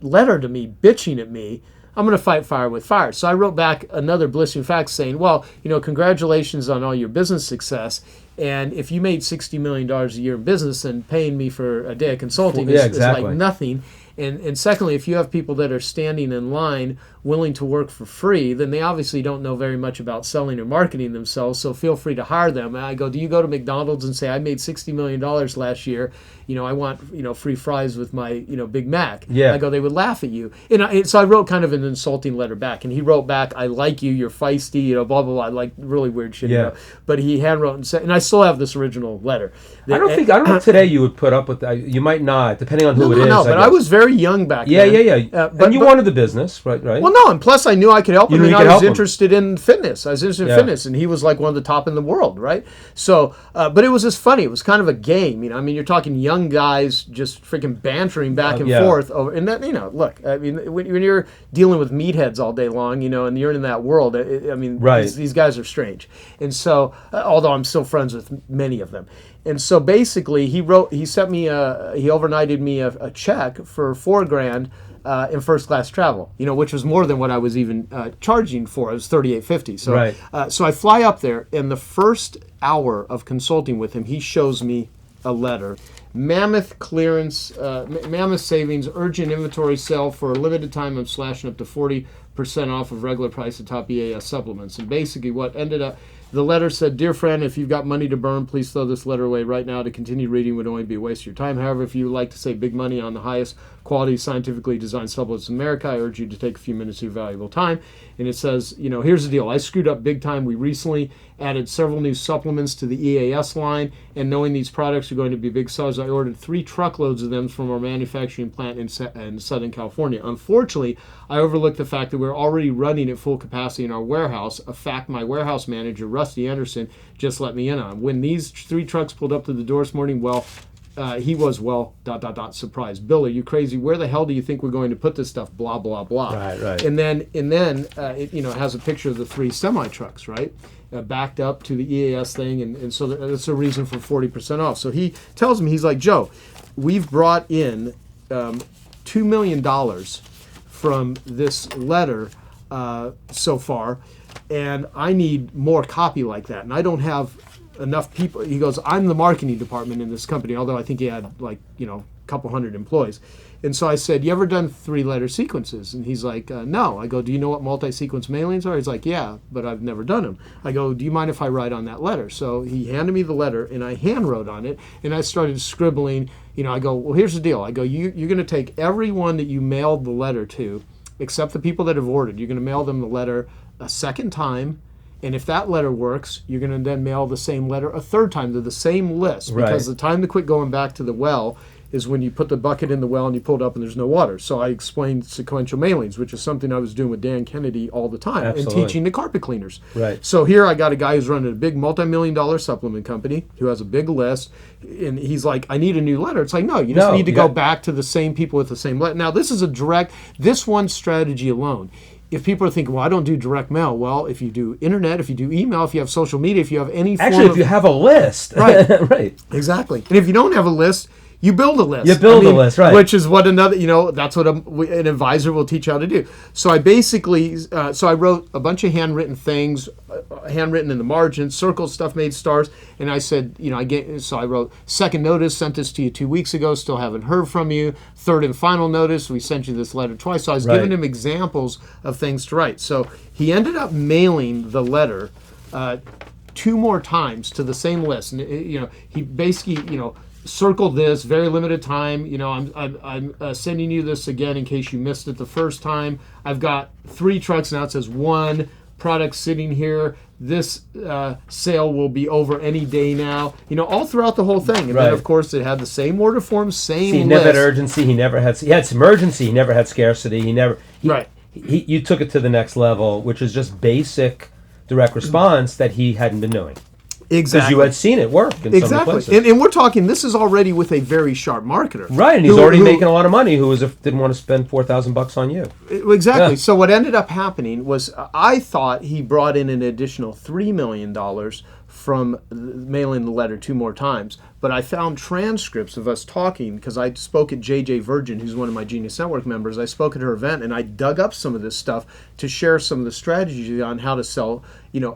letter to me, bitching at me, I'm going to fight fire with fire. So I wrote back another blistering fax saying, well, congratulations on all your business success. And if you made $60 million a year in business, then paying me for a day of consulting is like nothing. And secondly, if you have people that are standing in line willing to work for free, then they obviously don't know very much about selling or marketing themselves, so feel free to hire them. And I go, do you go to McDonald's and say, I made $60 million last year, I want, free fries with my, Big Mac? Yeah. I go, they would laugh at you. And so I wrote kind of an insulting letter back, and he wrote back, I like you, you're feisty, blah, blah, blah, like really weird shit. Yeah. But he handwrote and said, and I still have this original letter. I don't know if today you would put up with that. You might not, depending on who it is. No, but I was very young back then. Yeah. And you wanted the business, right? Well, no, and plus I knew I could help him. I was interested in fitness. And he was like one of the top in the world, right? So, but it was just funny. It was kind of a game, you're talking young guys just freaking bantering back and forth over, and that, look, when you're dealing with meatheads all day long, and you're in that world, right. these guys are strange. And so, although I'm still friends with many of them. And so basically he overnighted me a check for $4,000 in first class travel, which was more than what I was even charging for. It was $38.50. So, right. So I fly up there, and the first hour of consulting with him, he shows me a letter. Mammoth clearance, mammoth savings, urgent inventory sale for a limited time. I'm slashing up to 40% off of regular price of top EAS supplements. And basically what ended up, the letter said, dear friend, if you've got money to burn, please throw this letter away right now. To continue reading would only be a waste of your time. However, if you would like to save big money on the highest quality scientifically designed supplements in America, I urge you to take a few minutes of your valuable time. And it says, here's the deal. I screwed up big time. We recently added several new supplements to the EAS line, and knowing these products are going to be big sellers, I ordered 3 truckloads of them from our manufacturing plant in Southern California. Unfortunately, I overlooked the fact that we're already running at full capacity in our warehouse, a fact my warehouse manager, Rusty Anderson, just let me in on. When these 3 trucks pulled up to the door this morning, he was surprised. Bill, are you crazy? Where the hell do you think we're going to put this stuff? Blah, blah, blah. Right. And then it has a picture of the 3 semi trucks, right? Backed up to the EAS thing, and so that's a reason for 40% off. So he tells me, he's like, Joe, we've brought in $2 million from this letter so far, and I need more copy like that, and I don't have enough people. He goes, I'm the marketing department in this company, although I think he had a couple hundred employees. And so I said, you ever done 3-letter sequences? And he's like, no. I go, do you know what multi-sequence mailings are? He's like, yeah, but I've never done them. I go, do you mind if I write on that letter? So he handed me the letter, and I hand wrote on it, and I started scribbling. I go, well, here's the deal. I go, you're going to take everyone that you mailed the letter to, except the people that have ordered. You're going to mail them the letter a second time. And if that letter works, you're going to then mail the same letter a third time to the same list. Because the time to quit going back to the well is when you put the bucket in the well and you pull it up and there's no water. So I explained sequential mailings, which is something I was doing with Dan Kennedy all the time. Absolutely. And teaching the carpet cleaners. Right. So here I got a guy who's running a big multi-million-dollar supplement company who has a big list. And he's like, I need a new letter. It's like, no, you just need to go back to the same people with the same letter. Now, this is this one strategy alone. If people are thinking, well, I don't do direct mail. Well, if you do internet, if you do email, if you have social media, if you have any form if you have a list. Right. Right. Exactly. And if you don't have a list, you build a list. You build a list, right. Which is what that's what an advisor will teach you how to do. So I basically, I wrote a bunch of handwritten things, handwritten in the margins, circles, stuff made stars, and I said, I wrote, second notice, sent this to you 2 weeks ago, still haven't heard from you. Third and final notice, we sent you this letter twice. So I was giving him examples of things to write. So he ended up mailing the letter 2 more times to the same list. And, he basically, circled this, very limited time. I'm sending you this again in case you missed it the first time. I've got 3 trucks now. It says 1 product sitting here. This sale will be over any day now. All throughout the whole thing. And then, of course, it had the same order form, same list. He never had urgency. He had some urgency. He never had scarcity. You took it to the next level, which is just basic direct response that he hadn't been doing. Exactly. Because you had seen it work in some places. And we're talking, this is already with a very sharp marketer. Right, and he's already making a lot of money, who didn't want to spend $4,000 on you. Exactly. Yeah. So what ended up happening was I thought he brought in an additional $3 million from mailing the letter 2 more times. But I found transcripts of us talking, because I spoke at JJ Virgin, who's one of my Genius Network members. I spoke at her event, and I dug up some of this stuff to share some of the strategies on how to sell,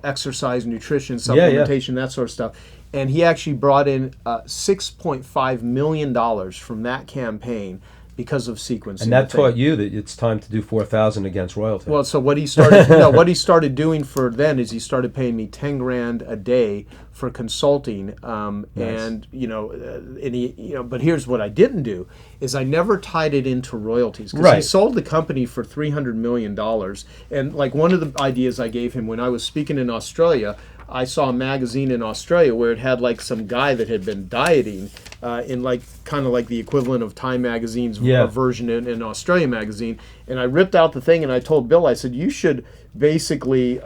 exercise, nutrition, supplementation, that sort of stuff. And he actually brought in $6.5 million from that campaign because of sequencing. And that taught you that it's time to do 4,000 against royalty. Well, so what he started, what he started doing for then is he started paying me $10,000 a day for consulting, Nice. and but here's what I didn't do is I never tied it into royalties, because he sold the company for $300 million, and like one of the ideas I gave him when I was speaking in Australia, I saw a magazine in Australia where it had like some guy that had been dieting in like kind of like the equivalent of Time Magazine's version in Australia magazine, and I ripped out the thing and I told Bill, I said, you should basically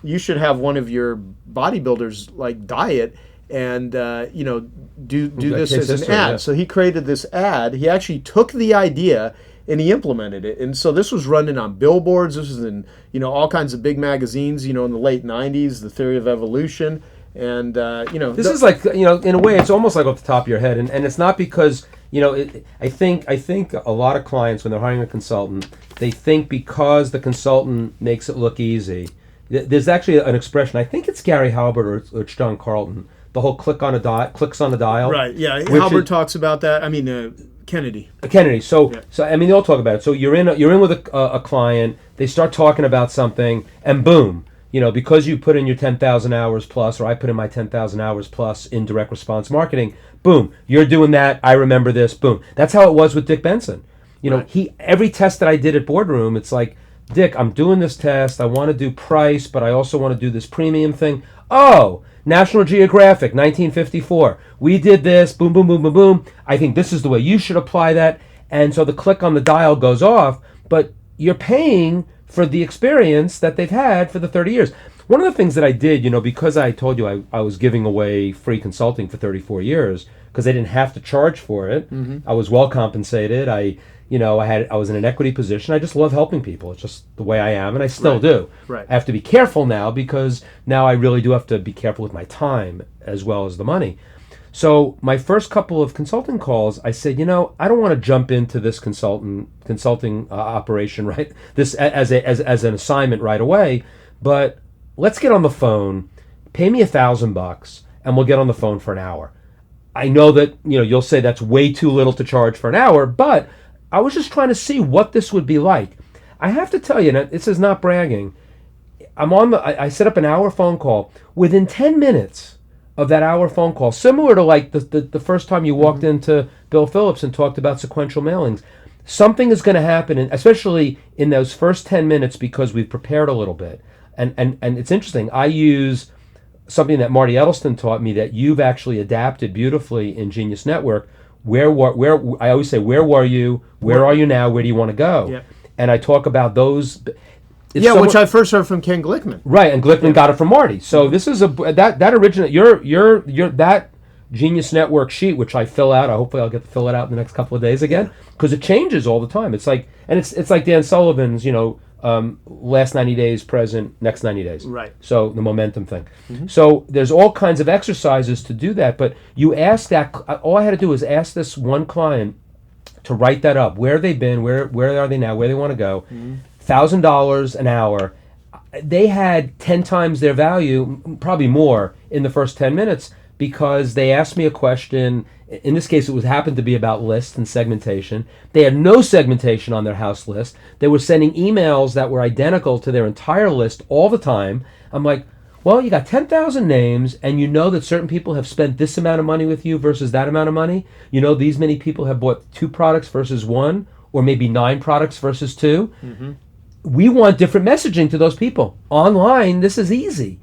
you should have one of your bodybuilders like diet and do this as an ad. So he created this ad. He actually took the idea and he implemented it. And so this was running on billboards. This was in all kinds of big magazines. In the late '90s, The Theory of Evolution, and this is like in a way it's almost like off the top of your head, and it's not because I think a lot of clients when they're hiring a consultant, they think because the consultant makes it look easy. There's actually an expression. I think it's Gary Halbert or it's John Carlton. The whole clicks on a dial. Right. Yeah. Halbert talks about that. I mean, Kennedy. So I mean, they all talk about it. So you're in with a client. They start talking about something, and boom, because you put in your 10,000 hours plus, or I put in my 10,000 hours plus in direct response marketing. Boom, you're doing that. I remember this. Boom. That's how it was with Dick Benson. Every test that I did at Boardroom, it's like, Dick, I'm doing this test. I want to do price, but I also want to do this premium thing. Oh, National Geographic, 1954. We did this, boom, boom, boom, boom, boom. I think this is the way you should apply that. And so the click on the dial goes off, but you're paying for the experience that they've had for the 30 years. One of the things that I did, because I told you I was giving away free consulting for 34 years, because I didn't have to charge for it. I was well compensated. I was in an equity position. I just love helping people. It's just the way I am, and I still do. Right. I have to be careful now, because now I really do have to be careful with my time as well as the money. So my first couple of consulting calls, I said, I don't want to jump into this consulting operation, right? This as an assignment right away, but let's get on the phone. Pay me $1,000, and we'll get on the phone for an hour. I know that you'll say that's way too little to charge for an hour, but I was just trying to see what this would be like. I have to tell you, now, this is not bragging. I set up an hour phone call. Within 10 minutes of that hour phone call, similar to like the first time you walked into Bill Phillips and talked about sequential mailings, something is going to happen, especially in those first 10 minutes, because we've prepared a little bit. And it's interesting. I use something that Marty Edelston taught me that you've actually adapted beautifully in Genius Network. Where I always say, where were you? Where are you now? Where do you want to go? Yep. And I talk about those. Which I first heard from Ken Glickman. Right, and Glickman got it from Marty. So this is that original. Your that Genius Network sheet, which I fill out. Hopefully I'll get to fill it out in the next couple of days again, because it changes all the time. It's like, and it's like Dan Sullivan's, last 90 days, present, next 90 days. Right. So the momentum thing. So there's all kinds of exercises to do that, but you ask that, all I had to do was ask this one client to write that up. Where they've been, where are they now, where they want to go. $1,000 an hour. They had 10 times their value, probably more, in the first 10 minutes, because they asked me a question. In this case, it happened to be about lists and segmentation. They had no segmentation on their house list. They were sending emails that were identical to their entire list all the time. I'm like, well, you got 10,000 names, and you know that certain people have spent this amount of money with you versus that amount of money. These many people have bought 2 products versus 1, or maybe 9 products versus 2. We want different messaging to those people. Online, this is easy.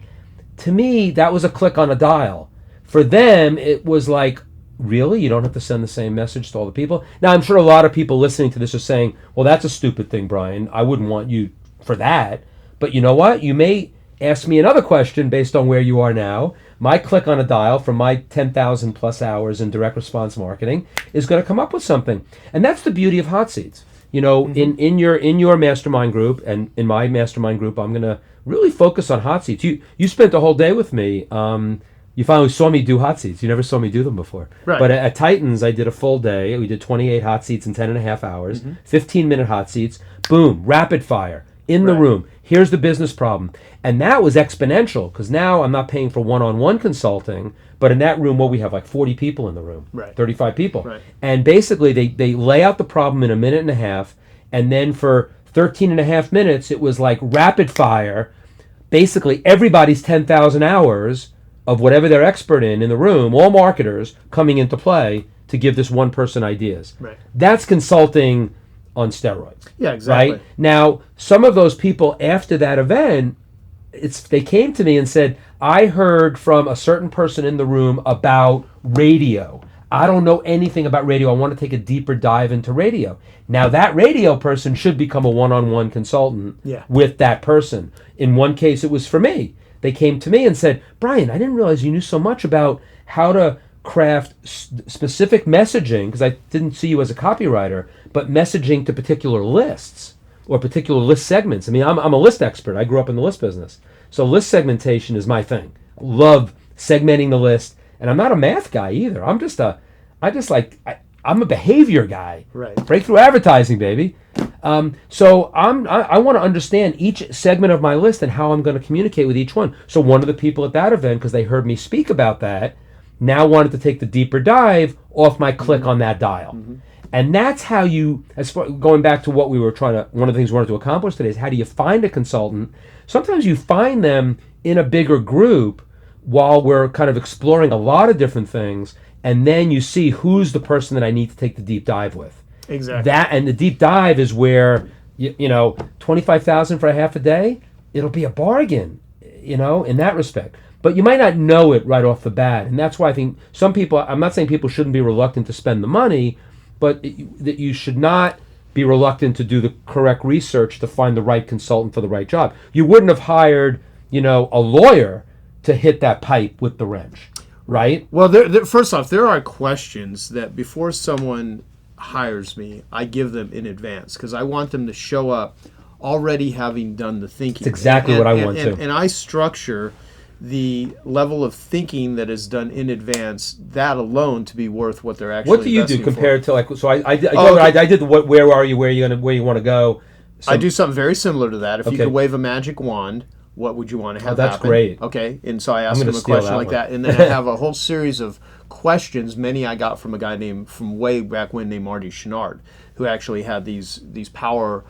To me, that was a click on a dial. For them, it was like, really? You don't have to send the same message to all the people? Now, I'm sure a lot of people listening to this are saying, well, that's a stupid thing, Brian. I wouldn't want you for that. But you know what? You may ask me another question based on where you are now. My click on a dial from my 10,000 plus hours in direct response marketing is going to come up with something. And that's the beauty of hot seats. In your mastermind group and in my mastermind group, I'm going to really focus on hot seats. You spent the whole day with me. You finally saw me do hot seats. You never saw me do them before. Right. But at Titans, I did a full day. We did 28 hot seats in 10 and a half hours, 15-minute hot seats. Boom, rapid fire. in the room. Here's the business problem. And that was exponential because now I'm not paying for one-on-one consulting, but in that room, we have like 40 people in the room, 35 people. Right. And basically they lay out the problem in a minute and a half, and then for 13 and a half minutes, it was like rapid fire. Basically, everybody's 10,000 hours of whatever they're expert in the room, all marketers coming into play to give this one person ideas. Right. That's consulting on steroids. Yeah, exactly. Right? Now, some of those people after that event, they came to me and said, I heard from a certain person in the room about radio. I don't know anything about radio. I want to take a deeper dive into radio. Now, that radio person should become a one-on-one consultant with that person. In one case, it was for me. They came to me and said, Brian, I didn't realize you knew so much about how to craft specific messaging, because I didn't see you as a copywriter, but messaging to particular lists or particular list segments. I mean, I'm a list expert. I grew up in the list business. So list segmentation is my thing. Love segmenting the list. And I'm not a math guy either. I'm a behavior guy. Right. Breakthrough advertising, baby. So I want to understand each segment of my list and how I'm going to communicate with each one. So one of the people at that event, because they heard me speak about that, now wanted to take the deeper dive off my click on that dial. Mm-hmm. And that's how you, going back to what we were one of the things we wanted to accomplish today is how do you find a consultant? Sometimes you find them in a bigger group while we're kind of exploring a lot of different things, and then you see who's the person that I need to take the deep dive with. Exactly. And the deep dive is where, $25,000 for a half a day, it'll be a bargain, in that respect. But you might not know it right off the bat, and that's why I think some people, I'm not saying people shouldn't be reluctant to spend the money, but that you should not be reluctant to do the correct research to find the right consultant for the right job. You wouldn't have hired, a lawyer to hit that pipe with the wrench, right? Well, first off, there are questions that before someone hires me, I give them in advance because I want them to show up already having done the thinking. That's exactly what I want to. And I structure the level of thinking that is done in advance, that alone to be worth what they're actually. What do you do compared to I did the where are you, where you want to go? I do something very similar to that. If you could wave a magic wand, what would you want to have that's happen? Great. Okay, and so I ask them a question like that, and then I have a whole series of questions. Many I got from a guy from way back when named Marty Chenard, who actually had these power,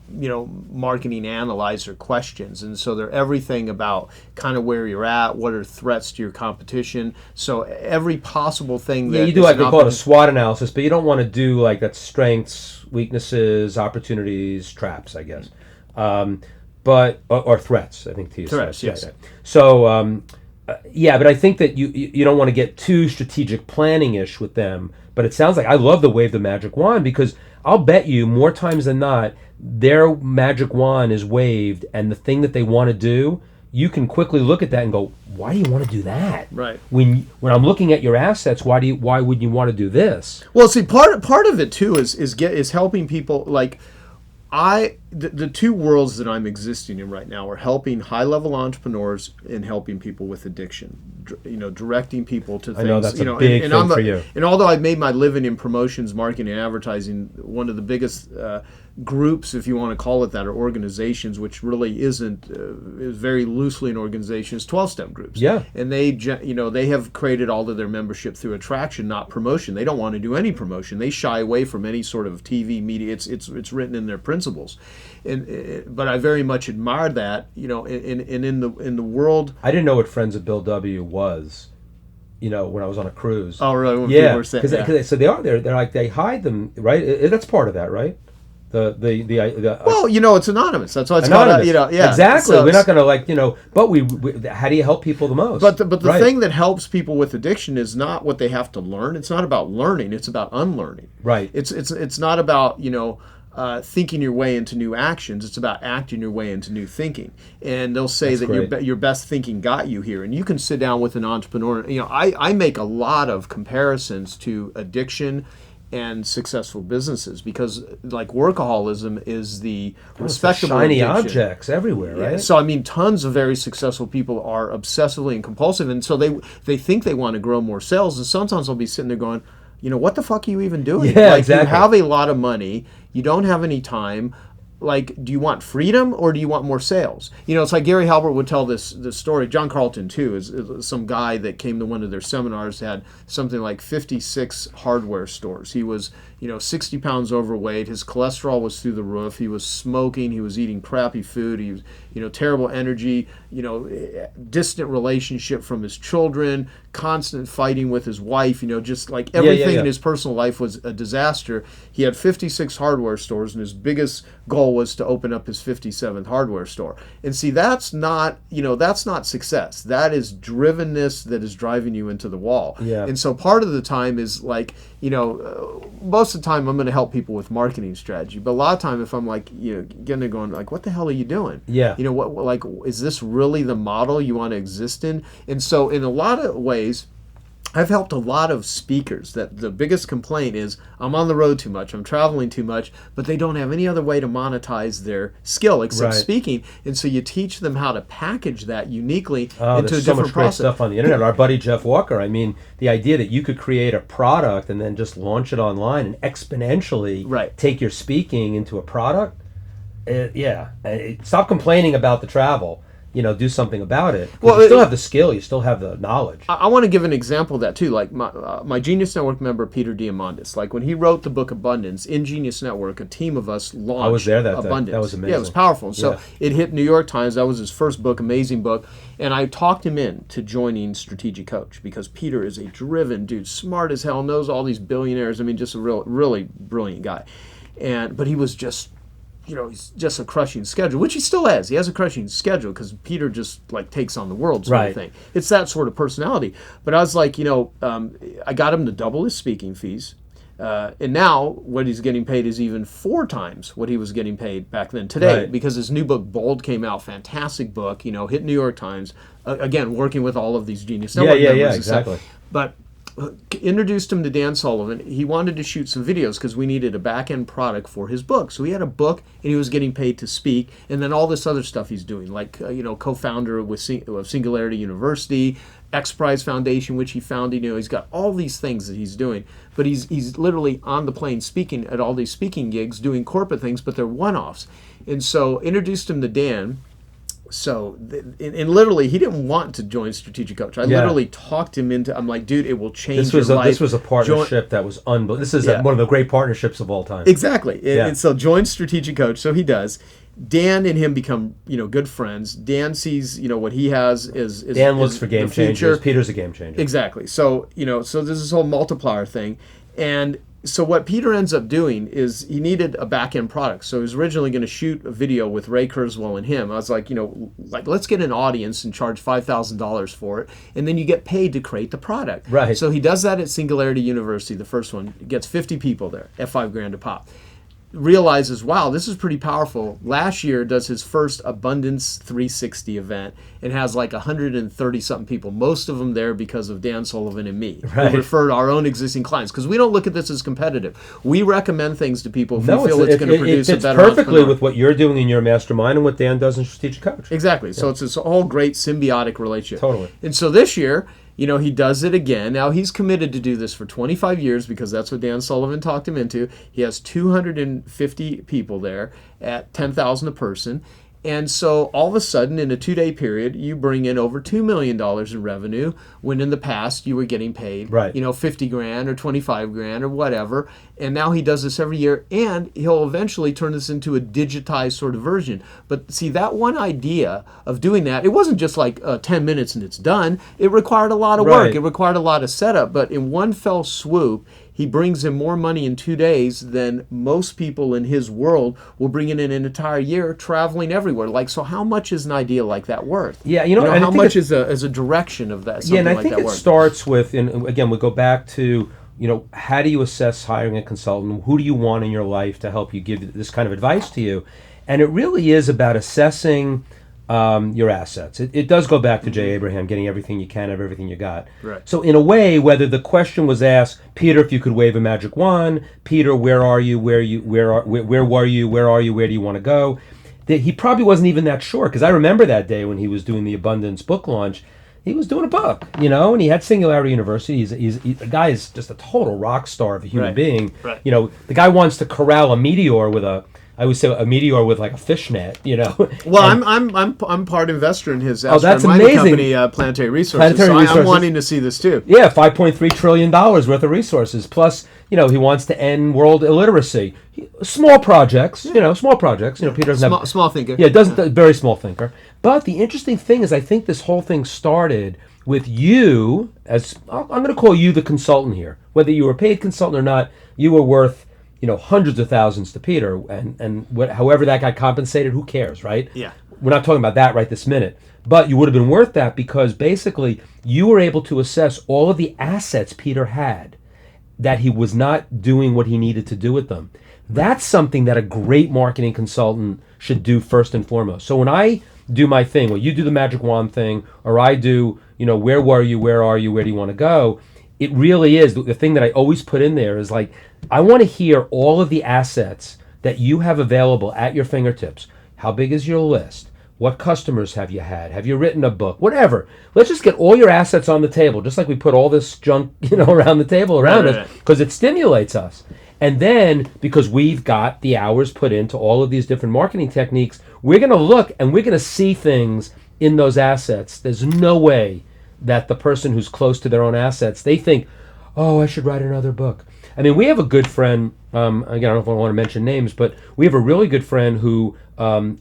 marketing analyzer questions, and so they're everything about kind of where you're at, what are threats to your competition. So every possible thing that you do we call it a SWOT analysis, but you don't want to do like that strengths, weaknesses, opportunities, traps, I guess. But or threats, I think. Threats, yes. Yeah. So, but I think that you don't want to get too strategic planning-ish with them. But it sounds like I love the wave the magic wand because I'll bet you more times than not their magic wand is waved, and the thing that they want to do, you can quickly look at that and go, why do you want to do that? Right. When I'm looking at your assets, why would you want to do this? Well, see, part of it too is helping people like. The two worlds that I'm existing in right now are helping high-level entrepreneurs and helping people with addiction. Directing people to things. I know that's a big thing for you. And although I've made my living in promotions, marketing, and advertising, one of the biggest groups, if you want to call it that, or organizations, which really isn't, is very loosely an organization, is 12-step groups. Yeah. And they have created all of their membership through attraction, not promotion. They don't want to do any promotion. They shy away from any sort of TV media. It's written in their principles. But I very much admired that, and in the world. I didn't know what Friends of Bill W. was, when I was on a cruise. Oh, really? Yeah, so they are there. They're like they hide them, right? That's part of that, right? Well, it's anonymous. That's why it's anonymous. called. Yeah, exactly. We're not going to but we. How do you help people the most? But the thing that helps people with addiction is not what they have to learn. It's not about learning. It's about unlearning. Right. It's not about thinking your way into new actions. It's about acting your way into new thinking. And they'll say that your best thinking got you here. And you can sit down with an entrepreneur. I make a lot of comparisons to addiction and successful businesses because like workaholism is the respectable shiny addiction. Objects everywhere, right? So tons of very successful people are obsessively and compulsive, and so they think they want to grow more sales, and sometimes they'll be sitting there going, what the fuck are you even doing? Yeah, exactly. You have a lot of money, you don't have any time. like, do you want freedom or do you want more sales? You know, it's like Gary Halbert would tell this story. John Carlton, too, is some guy that came to one of their seminars, had something like 56 hardware stores. He was, 60 pounds overweight. His cholesterol was through the roof. He was smoking. He was eating crappy food. He was, terrible energy, distant relationship from his children, constant fighting with his wife, just like everything in his personal life was a disaster. He had 56 hardware stores, and his biggest goal was to open up his 57th hardware store. And see, that's not success. That is drivenness that is driving you into the wall. Yeah. And so part of the time is like, most of the time I'm going to help people with marketing strategy. But a lot of time if I'm like, getting going like, what the hell are you doing? Yeah. What like, is this really the model you want to exist in? And so in a lot of ways, I've helped a lot of speakers that the biggest complaint is, I'm on the road too much, I'm traveling too much, but they don't have any other way to monetize their skill except speaking. And so you teach them how to package that uniquely into a different process. There's so much great stuff on the internet. Our buddy Jeff Walker, I mean, the idea that you could create a product and then just launch it online and exponentially take your speaking into a product, stop complaining about the travel. Do something about it. Well, you still have the skill, you still have the knowledge. I want to give an example of that too. Like my Genius Network member, Peter Diamandis, like when he wrote the book Abundance, in Genius Network, a team of us launched Abundance. I was there that day. That was amazing. Yeah, it was powerful. And so it hit New York Times. That was his first book, amazing book. And I talked him in to joining Strategic Coach because Peter is a driven dude, smart as hell, knows all these billionaires. I mean, just a really brilliant guy. But he was just, he's just a crushing schedule, which he still has. He has a crushing schedule because Peter just like takes on the world sort of thing. It's that sort of personality. But I was like, I got him to double his speaking fees. And now what he's getting paid is even 4 times what he was getting paid back then today because his new book, Bold, came out. Fantastic book, hit New York Times. Again, working with all of these Genius Network members. Yeah, exactly. But introduced him to Dan Sullivan. He wanted to shoot some videos because we needed a back-end product for his book. So he had a book, and he was getting paid to speak, and then all this other stuff he's doing, like co-founder of Singularity University, X Prize Foundation, which he founded. He's got all these things that he's doing, but he's literally on the plane speaking at all these speaking gigs, doing corporate things, but they're one-offs. And so introduced him to Dan. So, and literally, he didn't want to join Strategic Coach. I literally talked him into. I'm like, dude, it will change your life. This was a partnership that was unbelievable. This is one of the great partnerships of all time. Exactly. And so, join Strategic Coach. So he does. Dan and him become, good friends. Dan sees, what he has is Dan looks for game changers. Peter's a game changer. Exactly. So, so there's this whole multiplier thing, and. So what Peter ends up doing is he needed a back-end product. So he was originally going to shoot a video with Ray Kurzweil and him. I was like, let's get an audience and charge $5,000 for it, and then you get paid to create the product. Right. So he does that at Singularity University, the first one. Gets 50 people there at $5,000 a pop. Realizes, wow, this is pretty powerful. Last year does his first Abundance 360 event and has like 130-something people, most of them there because of Dan Sullivan and me. We referred our own existing clients because we don't look at this as competitive. We recommend things to people if we feel it's going to produce a better perfectly entrepreneur. With what you're doing in your mastermind and what Dan does in Strategic Coach. Exactly. So it's this whole great symbiotic relationship. Totally. And so this year, he does it again. Now, he's committed to do this for 25 years because that's what Dan Sullivan talked him into. He has 250 people there at $10,000 a person. And so all of a sudden, in a 2-day period, you bring in over $2 million in revenue when in the past you were getting paid, $50,000 or $25,000 or whatever. And now he does this every year, and he'll eventually turn this into a digitized sort of version. But see, that one idea of doing that, it wasn't just like 10 minutes and it's done. It required a lot of work. It required a lot of setup. But in one fell swoop, he brings in more money in 2 days than most people in his world will bring in an entire year traveling everywhere. Like, so how much is an idea like that worth? Yeah, how much is a direction of that? And I think it starts with, and again, we go back to, how do you assess hiring a consultant? Who do you want in your life to help you give this kind of advice to you? And it really is about assessing your assets. It does go back to Jay Abraham, getting everything you can of everything you got. Right. So in a way, whether the question was asked, Peter, if you could wave a magic wand, Peter, where are you? Where were you? Where are you? Where do you want to go? That he probably wasn't even that sure, because I remember that day when he was doing the Abundance book launch. He was doing a book, and he had Singularity University. The guy is just a total rock star of a human being. Right. The guy wants to corral a meteor with a I would say a meteor with like a fishnet, you know. Well, I'm part investor in his that's mining amazing. company, Planetary Resources. I'm wanting to see this too. Yeah, $5.3 trillion worth of resources. Plus, you know, he wants to end world illiteracy. Small projects, you know, Peter doesn't have... Small thinker. Yeah, very small thinker. But the interesting thing is I think this whole thing started with you, as I'm going to call you the consultant here. Whether you were a paid consultant or not, you were worth, you know, hundreds of thousands to Peter, and however that got compensated, who cares, right? Yeah. We're not talking about that right this minute. But you would have been worth that because basically you were able to assess all of the assets Peter had, that he was not doing what he needed to do with them. That's something that a great marketing consultant should do first and foremost. So when I do my thing, or you do the magic wand thing, or I do, you know, where were you, where are you, where do you want to go? It really is, the thing that I always put in there is like, I want to hear all of the assets that you have available at your fingertips. How big is your list? What customers have you had? Have you written a book? Whatever. Let's just get all your assets on the table, just like we put all this junk, you know, around the table around us, because it stimulates us. And then, because we've got the hours put into all of these different marketing techniques, we're going to look and we're going to see things in those assets. There's no way that the person who's close to their own assets, they think, oh, I should write another book. I mean, we have a good friend, again, I don't know if I want to mention names, but we have a really good friend who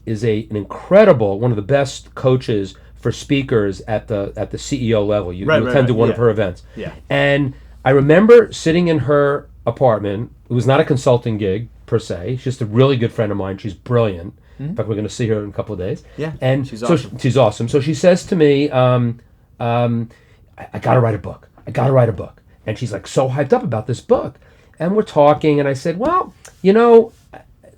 is an incredible, one of the best coaches for speakers at the CEO level. You attend to one of her events. Yeah. And I remember sitting in her apartment. It was not a consulting gig per se. She's just a really good friend of mine. She's brilliant. In fact, we're going to see her in a couple of days. Yeah, and she's awesome. She's awesome. So she says to me, I got to write a book. I got to write a book. And she's like so hyped up about this book. And we're talking, and I said, well, you know,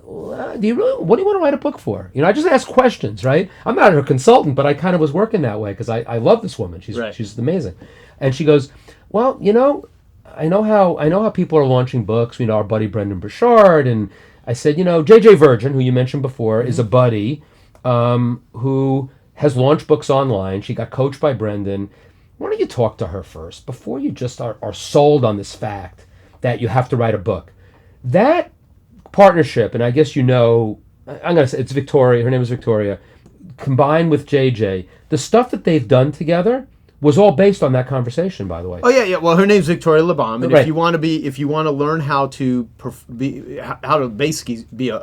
what do you want to write a book for? You know, I just ask questions, right? I'm not her consultant, but I kind of was working that way because I love this woman. She's amazing. And she goes, well, you know, I know how people are launching books. We know our buddy Brendan Burchard, and I said, you know, JJ Virgin, who you mentioned before, is a buddy who has launched books online. She got coached by Brendan. Why don't you talk to her first before you just are sold on this fact that you have to write a book? That partnership, and I guess you know, I'm going to say it's Victoria, her name is Victoria, combined with JJ, the stuff that they've done together was all based on that conversation, by the way. Oh yeah. Well, her name's Victoria Labam, and right. if you want to learn how to basically be an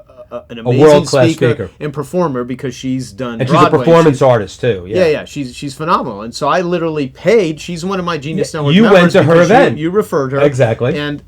amazing world-class speaker and performer, because she's done and Broadway. She's a performance artist too. Yeah. She's phenomenal, and so I literally paid. She's one of my Genius Network you members. Went to her event. You referred her exactly, and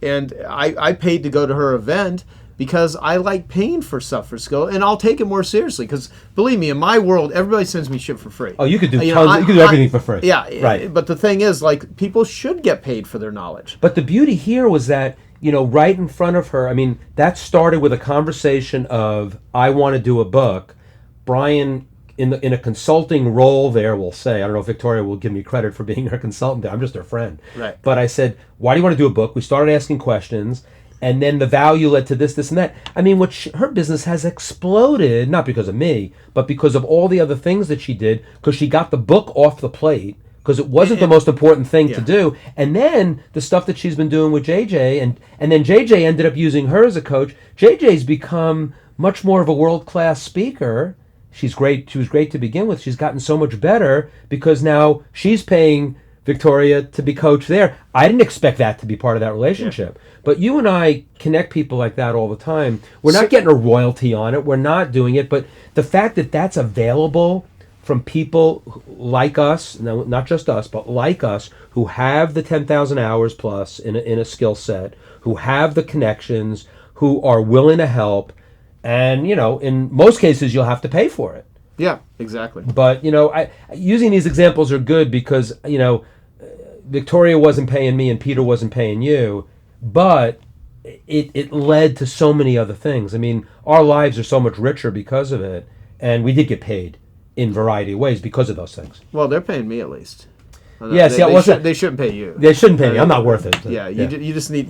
I paid to go to her event. Because I like paying for stuff for skill, and I'll take it more seriously. Because believe me, in my world, everybody sends me shit for free. Oh, you could do tons. You could do everything for free. Yeah, right. But the thing is, like, people should get paid for their knowledge. But the beauty here was that, you know, right in front of her. I mean, that started with a conversation of, I want to do a book. Brian, in a consulting role there, will say, I don't know if Victoria will give me credit for being her consultant there. I'm just her friend. Right. But I said, why do you want to do a book? We started asking questions. And then the value led to this, and that. I mean, her business has exploded, not because of me, but because of all the other things that she did, because she got the book off the plate, because it wasn't the most important thing to do. And then the stuff that she's been doing with JJ, and then JJ ended up using her as a coach. JJ's become much more of a world-class speaker. She's great. She was great to begin with. She's gotten so much better because now she's paying Victoria to be coached there. I didn't expect that to be part of that relationship. Yeah. But you and I connect people like that all the time. We're not getting a royalty on it. We're not doing it. But the fact that that's available from people like us, not just us, but like us, who have the 10,000 hours plus in a skill set, who have the connections, who are willing to help, and, you know, in most cases, you'll have to pay for it. Yeah, exactly. But, you know, using these examples are good because, you know, Victoria wasn't paying me and Peter wasn't paying you, but it led to so many other things. I mean, our lives are so much richer because of it, and we did get paid in a variety of ways because of those things. Well, they're paying me at least. Yeah, they shouldn't pay you. They shouldn't pay me. I'm not worth it. Yeah, you just need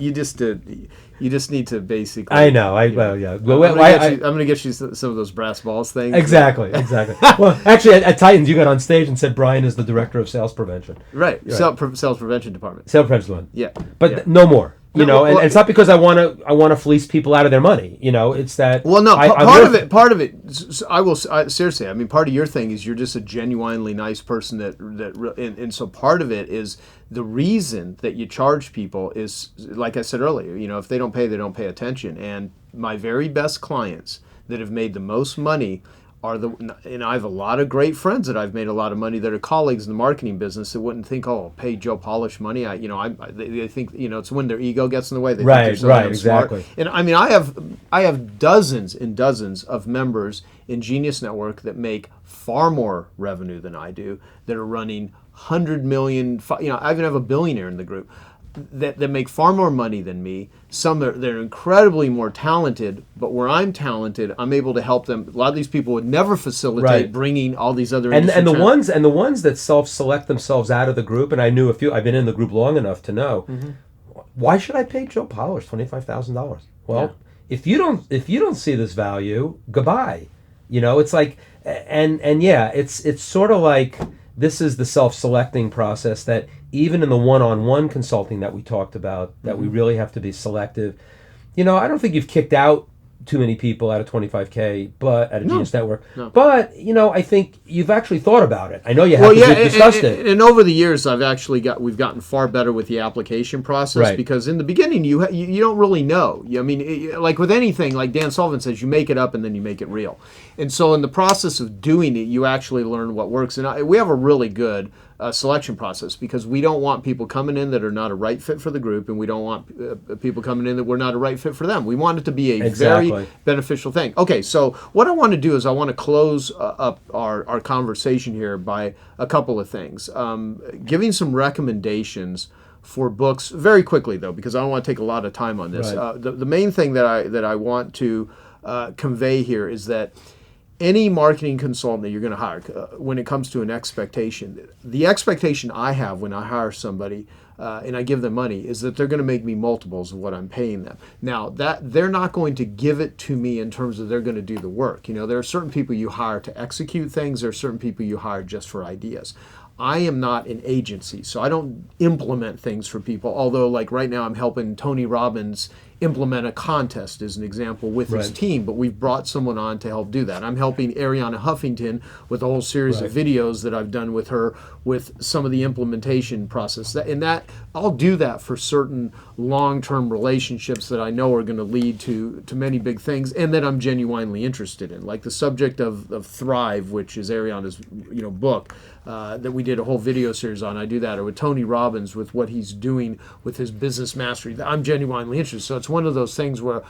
to basically. I know. I'm gonna get you some of those brass balls things. Exactly. Well, actually, at Titans, you got on stage and said Brian is the director of sales prevention. Right. Sales prevention department. Sales prevention. Yeah. But no more. You know, and it's not because I want to fleece people out of their money. You know, it's that. Well, no, part of it. Seriously, I mean, part of your thing is you're just a genuinely nice person and so part of it is the reason that you charge people is, like I said earlier, you know, if they don't pay, they don't pay attention. And my very best clients that have made the most money and I have a lot of great friends that I've made a lot of money that are colleagues in the marketing business that wouldn't think, oh, I'll pay Joe Polish money. They think, you know, it's when their ego gets in the way. They think they're exactly. Smart. And I mean, I have dozens and dozens of members in Genius Network that make far more revenue than I do, that are running 100 million, you know, I even have a billionaire in the group that make far more money than me. Some they're incredibly more talented, but where I'm talented, I'm able to help them. A lot of these people would never facilitate bringing all these other and the ones that self-select themselves out of the group. And I knew a few. I've been in the group long enough to know why should I pay Joe Polish $25,000? Well, if you don't see this value, goodbye. You know, it's like it's sort of like this is the self-selecting process that. Even in the one-on-one consulting that we talked about, that we really have to be selective. You know, I don't think you've kicked out too many people out of 25K, but at a Genius Network. No. But, you know, I think you've actually thought about it. I know you have discussed it. And over the years, we've gotten far better with the application process because in the beginning, you don't really know. I mean, like with anything, like Dan Sullivan says, you make it up and then you make it real. And so in the process of doing it, you actually learn what works. And we have a really good selection process because we don't want people coming in that are not a right fit for the group, and we don't want people coming in that we're not a right fit for them. We want it to be a very beneficial thing. Okay, so what I want to do is I want to close up our conversation here by a couple of things. Giving some recommendations for books very quickly, though, because I don't want to take a lot of time on this. The main thing that I want to convey here is that any marketing consultant that you're going to hire, when it comes to an expectation, the expectation I have when I hire somebody and I give them money is that they're going to make me multiples of what I'm paying them. Now, that they're not going to give it to me in terms of they're going to do the work. You know, there are certain people you hire to execute things. There are certain people you hire just for ideas. I am not an agency, so I don't implement things for people, although like right now I'm helping Tony Robbins implement a contest as an example with his team, but we've brought someone on to help do that. I'm helping Ariana Huffington with a whole series of videos that I've done with her with some of the implementation process. That I'll do that for certain long-term relationships that I know are going to lead to many big things and that I'm genuinely interested in. Like the subject of Thrive, which is Ariana's book that we did a whole video series on. I do that. Or with Tony Robbins with what he's doing with his business mastery. I'm genuinely interested. So it's one of those things where,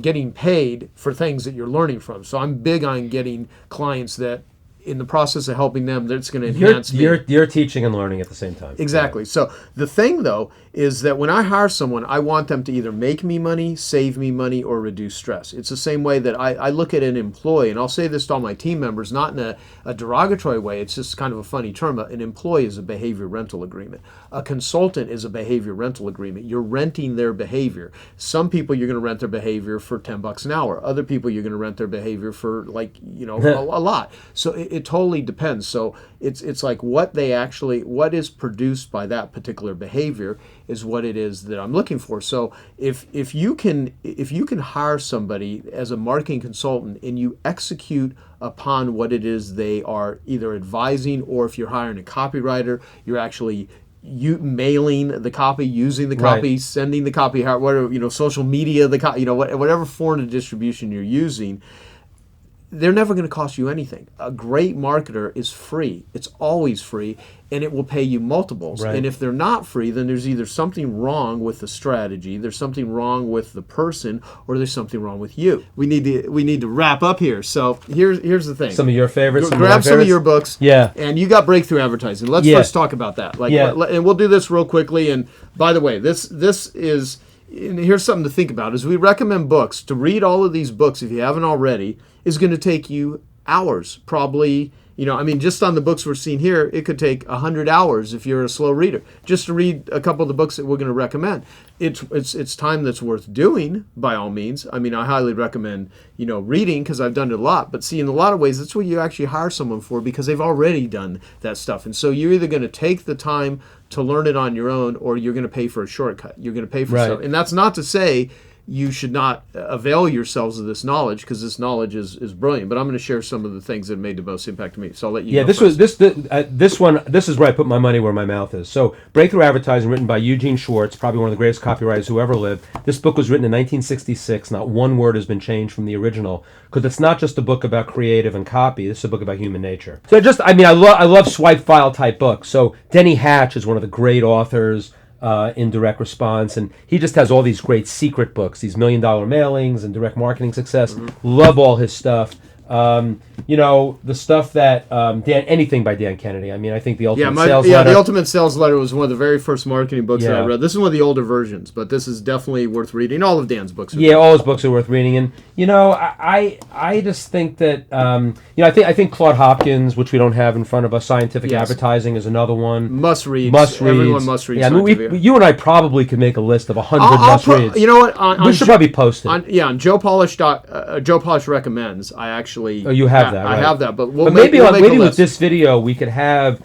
getting paid for things that you're learning from. So I'm big on getting clients that in the process of helping them, that's going to enhance me. You're teaching and learning at the same time. Exactly. Right. So the thing, though, is that when I hire someone, I want them to either make me money, save me money, or reduce stress. It's the same way that I look at an employee, and I'll say this to all my team members, not in a derogatory way. It's just kind of a funny term. An employee is a behavior rental agreement. A consultant is a behavior rental agreement. You're renting their behavior. Some people you're going to rent their behavior for $10 an hour. Other people you're going to rent their behavior for a lot. So it totally depends. So it's like what is produced by that particular behavior is what it is that I'm looking for. So if you can hire somebody as a marketing consultant and you execute upon what it is they are either advising, or if you're hiring a copywriter, you're actually mailing the copy, using the copy, sending the copy, whatever, social media, whatever form of distribution you're using, they're never going to cost you anything. A great marketer is free. It's always free, and it will pay you multiples. Right. And if they're not free, then there's either something wrong with the strategy, there's something wrong with the person, or there's something wrong with you. We need to wrap up here. So here's the thing. Some of your favorites. Grab some of your books. Yeah. And you got breakthrough advertising. Let's first talk about that. And we'll do this real quickly. And by the way, this is. And here's something to think about. As we recommend books, to read all of these books, if you haven't already, is going to take you hours, probably I mean, just on the books we're seeing here, it could take 100 hours if you're a slow reader, just to read a couple of the books that we're going to recommend. It's time that's worth doing, by all means. I mean, I highly recommend, reading, because I've done it a lot. But see, in a lot of ways, that's what you actually hire someone for, because they've already done that stuff. And so you're either going to take the time to learn it on your own, or you're going to pay for a shortcut. You're going to pay for stuff. And that's not to say you should not avail yourselves of this knowledge, because this knowledge is brilliant. But I'm going to share some of the things that made the most impact to me. So I'll let you. Yeah, this one. This is where I put my money where my mouth is. So, Breakthrough Advertising, written by Eugene Schwartz, probably one of the greatest copywriters who ever lived. This book was written in 1966. Not one word has been changed from the original, because it's not just a book about creative and copy. This is a book about human nature. So I love swipe file type books. So Denny Hatch is one of the great authors in direct response, and he just has all these great secret books, these $1 Million Mailings and Direct Marketing Success. Love all his stuff. The stuff that anything by Dan Kennedy. I mean, I think the Ultimate Sales Letter. The Ultimate Sales Letter was one of the very first marketing books that I read. This is one of the older versions, but this is definitely worth reading. All of Dan's books are all his books are worth reading. And I just think that I think Claude Hopkins, which we don't have in front of us, Scientific Advertising is another one. Must read. Everyone must read. Yeah, you and I probably could make a list of 100 must reads. You know what? We should probably post it. On Joe Polish recommends. I actually. Oh, you have that. Right? I have that, but maybe with this video we could have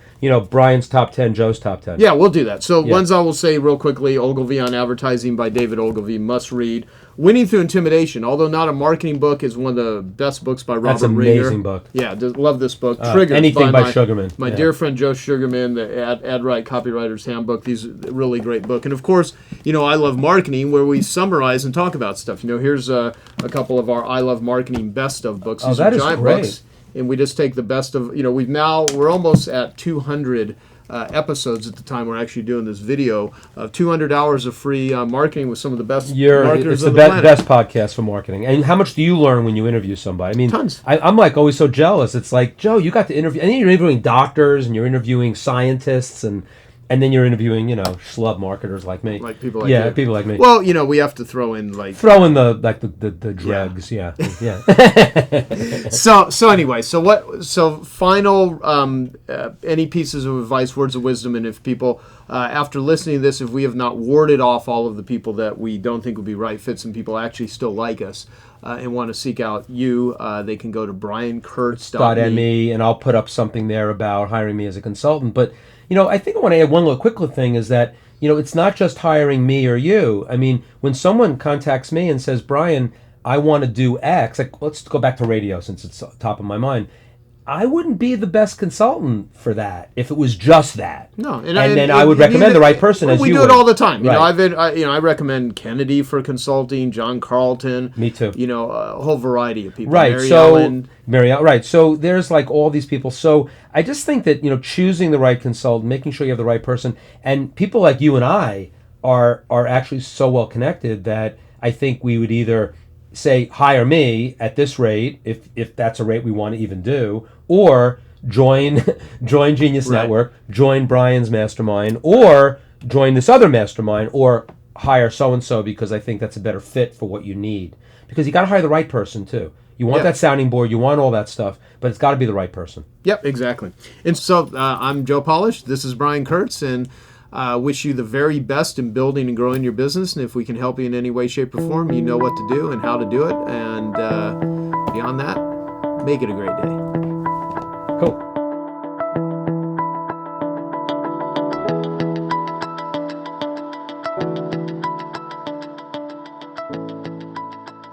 Brian's top 10, Joe's top 10. Yeah, we'll do that. So ones I will say real quickly: Ogilvy on Advertising by David Ogilvy, must read. Winning Through Intimidation, although not a marketing book, is one of the best books by Robert Ringer. That's an amazing book. Yeah, love this book. Triggers anything by Sugarman. My dear friend Joe Sugarman, the Ad Right Copywriter's Handbook. These really great book. And of course, I Love Marketing, where we summarize and talk about stuff. Here's a couple of our I Love Marketing best of books. These that are is giant great. books, and we just take the best of. We're almost at 200. Episodes at the time we're actually doing this video of 200 hours of free marketing with some of the best marketers of the planet. Best podcast for marketing. And how much do you learn when you interview somebody? I mean, tons. I'm like always so jealous. It's like, Joe, you got to interview, and then you're interviewing doctors and you're interviewing scientists and then you're interviewing, schlub marketers like me. Like people like you. People like me. Well, we have to throw in the drugs, yeah. So anyway, so final any pieces of advice, words of wisdom, and if people after listening to this, if we have not warded off all of the people that we don't think would be right fits and people actually still like us and want to seek out you, they can go to briankurtz.me, and I'll put up something there about hiring me as a consultant. But I think I want to add one little quick thing is that, it's not just hiring me or you. I mean, when someone contacts me and says, Brian, I want to do X, let's go back to radio since it's top of my mind. I wouldn't be the best consultant for that if it was just that. No, and then I would recommend the right person as you would. We do it all the time. Right. I recommend Kennedy for consulting, John Carlton. Me too. A whole variety of people. Right. Mary Ellen. Right. So there's all these people. So I just think that choosing the right consultant, making sure you have the right person, and people like you and I are actually so well connected that I think we would either say hire me at this rate if that's a rate we want to even do, or join Genius Network, join Brian's mastermind, or join this other mastermind, or hire so and so because I think that's a better fit for what you need. Because you got to hire the right person too. You want that sounding board, you want all that stuff, but it's got to be the right person. Yep, exactly. And so I'm Joe Polish. This is Brian Kurtz, and wish you the very best in building and growing your business. And if we can help you in any way, shape, or form, you know what to do and how to do it. And beyond that, make it a great day.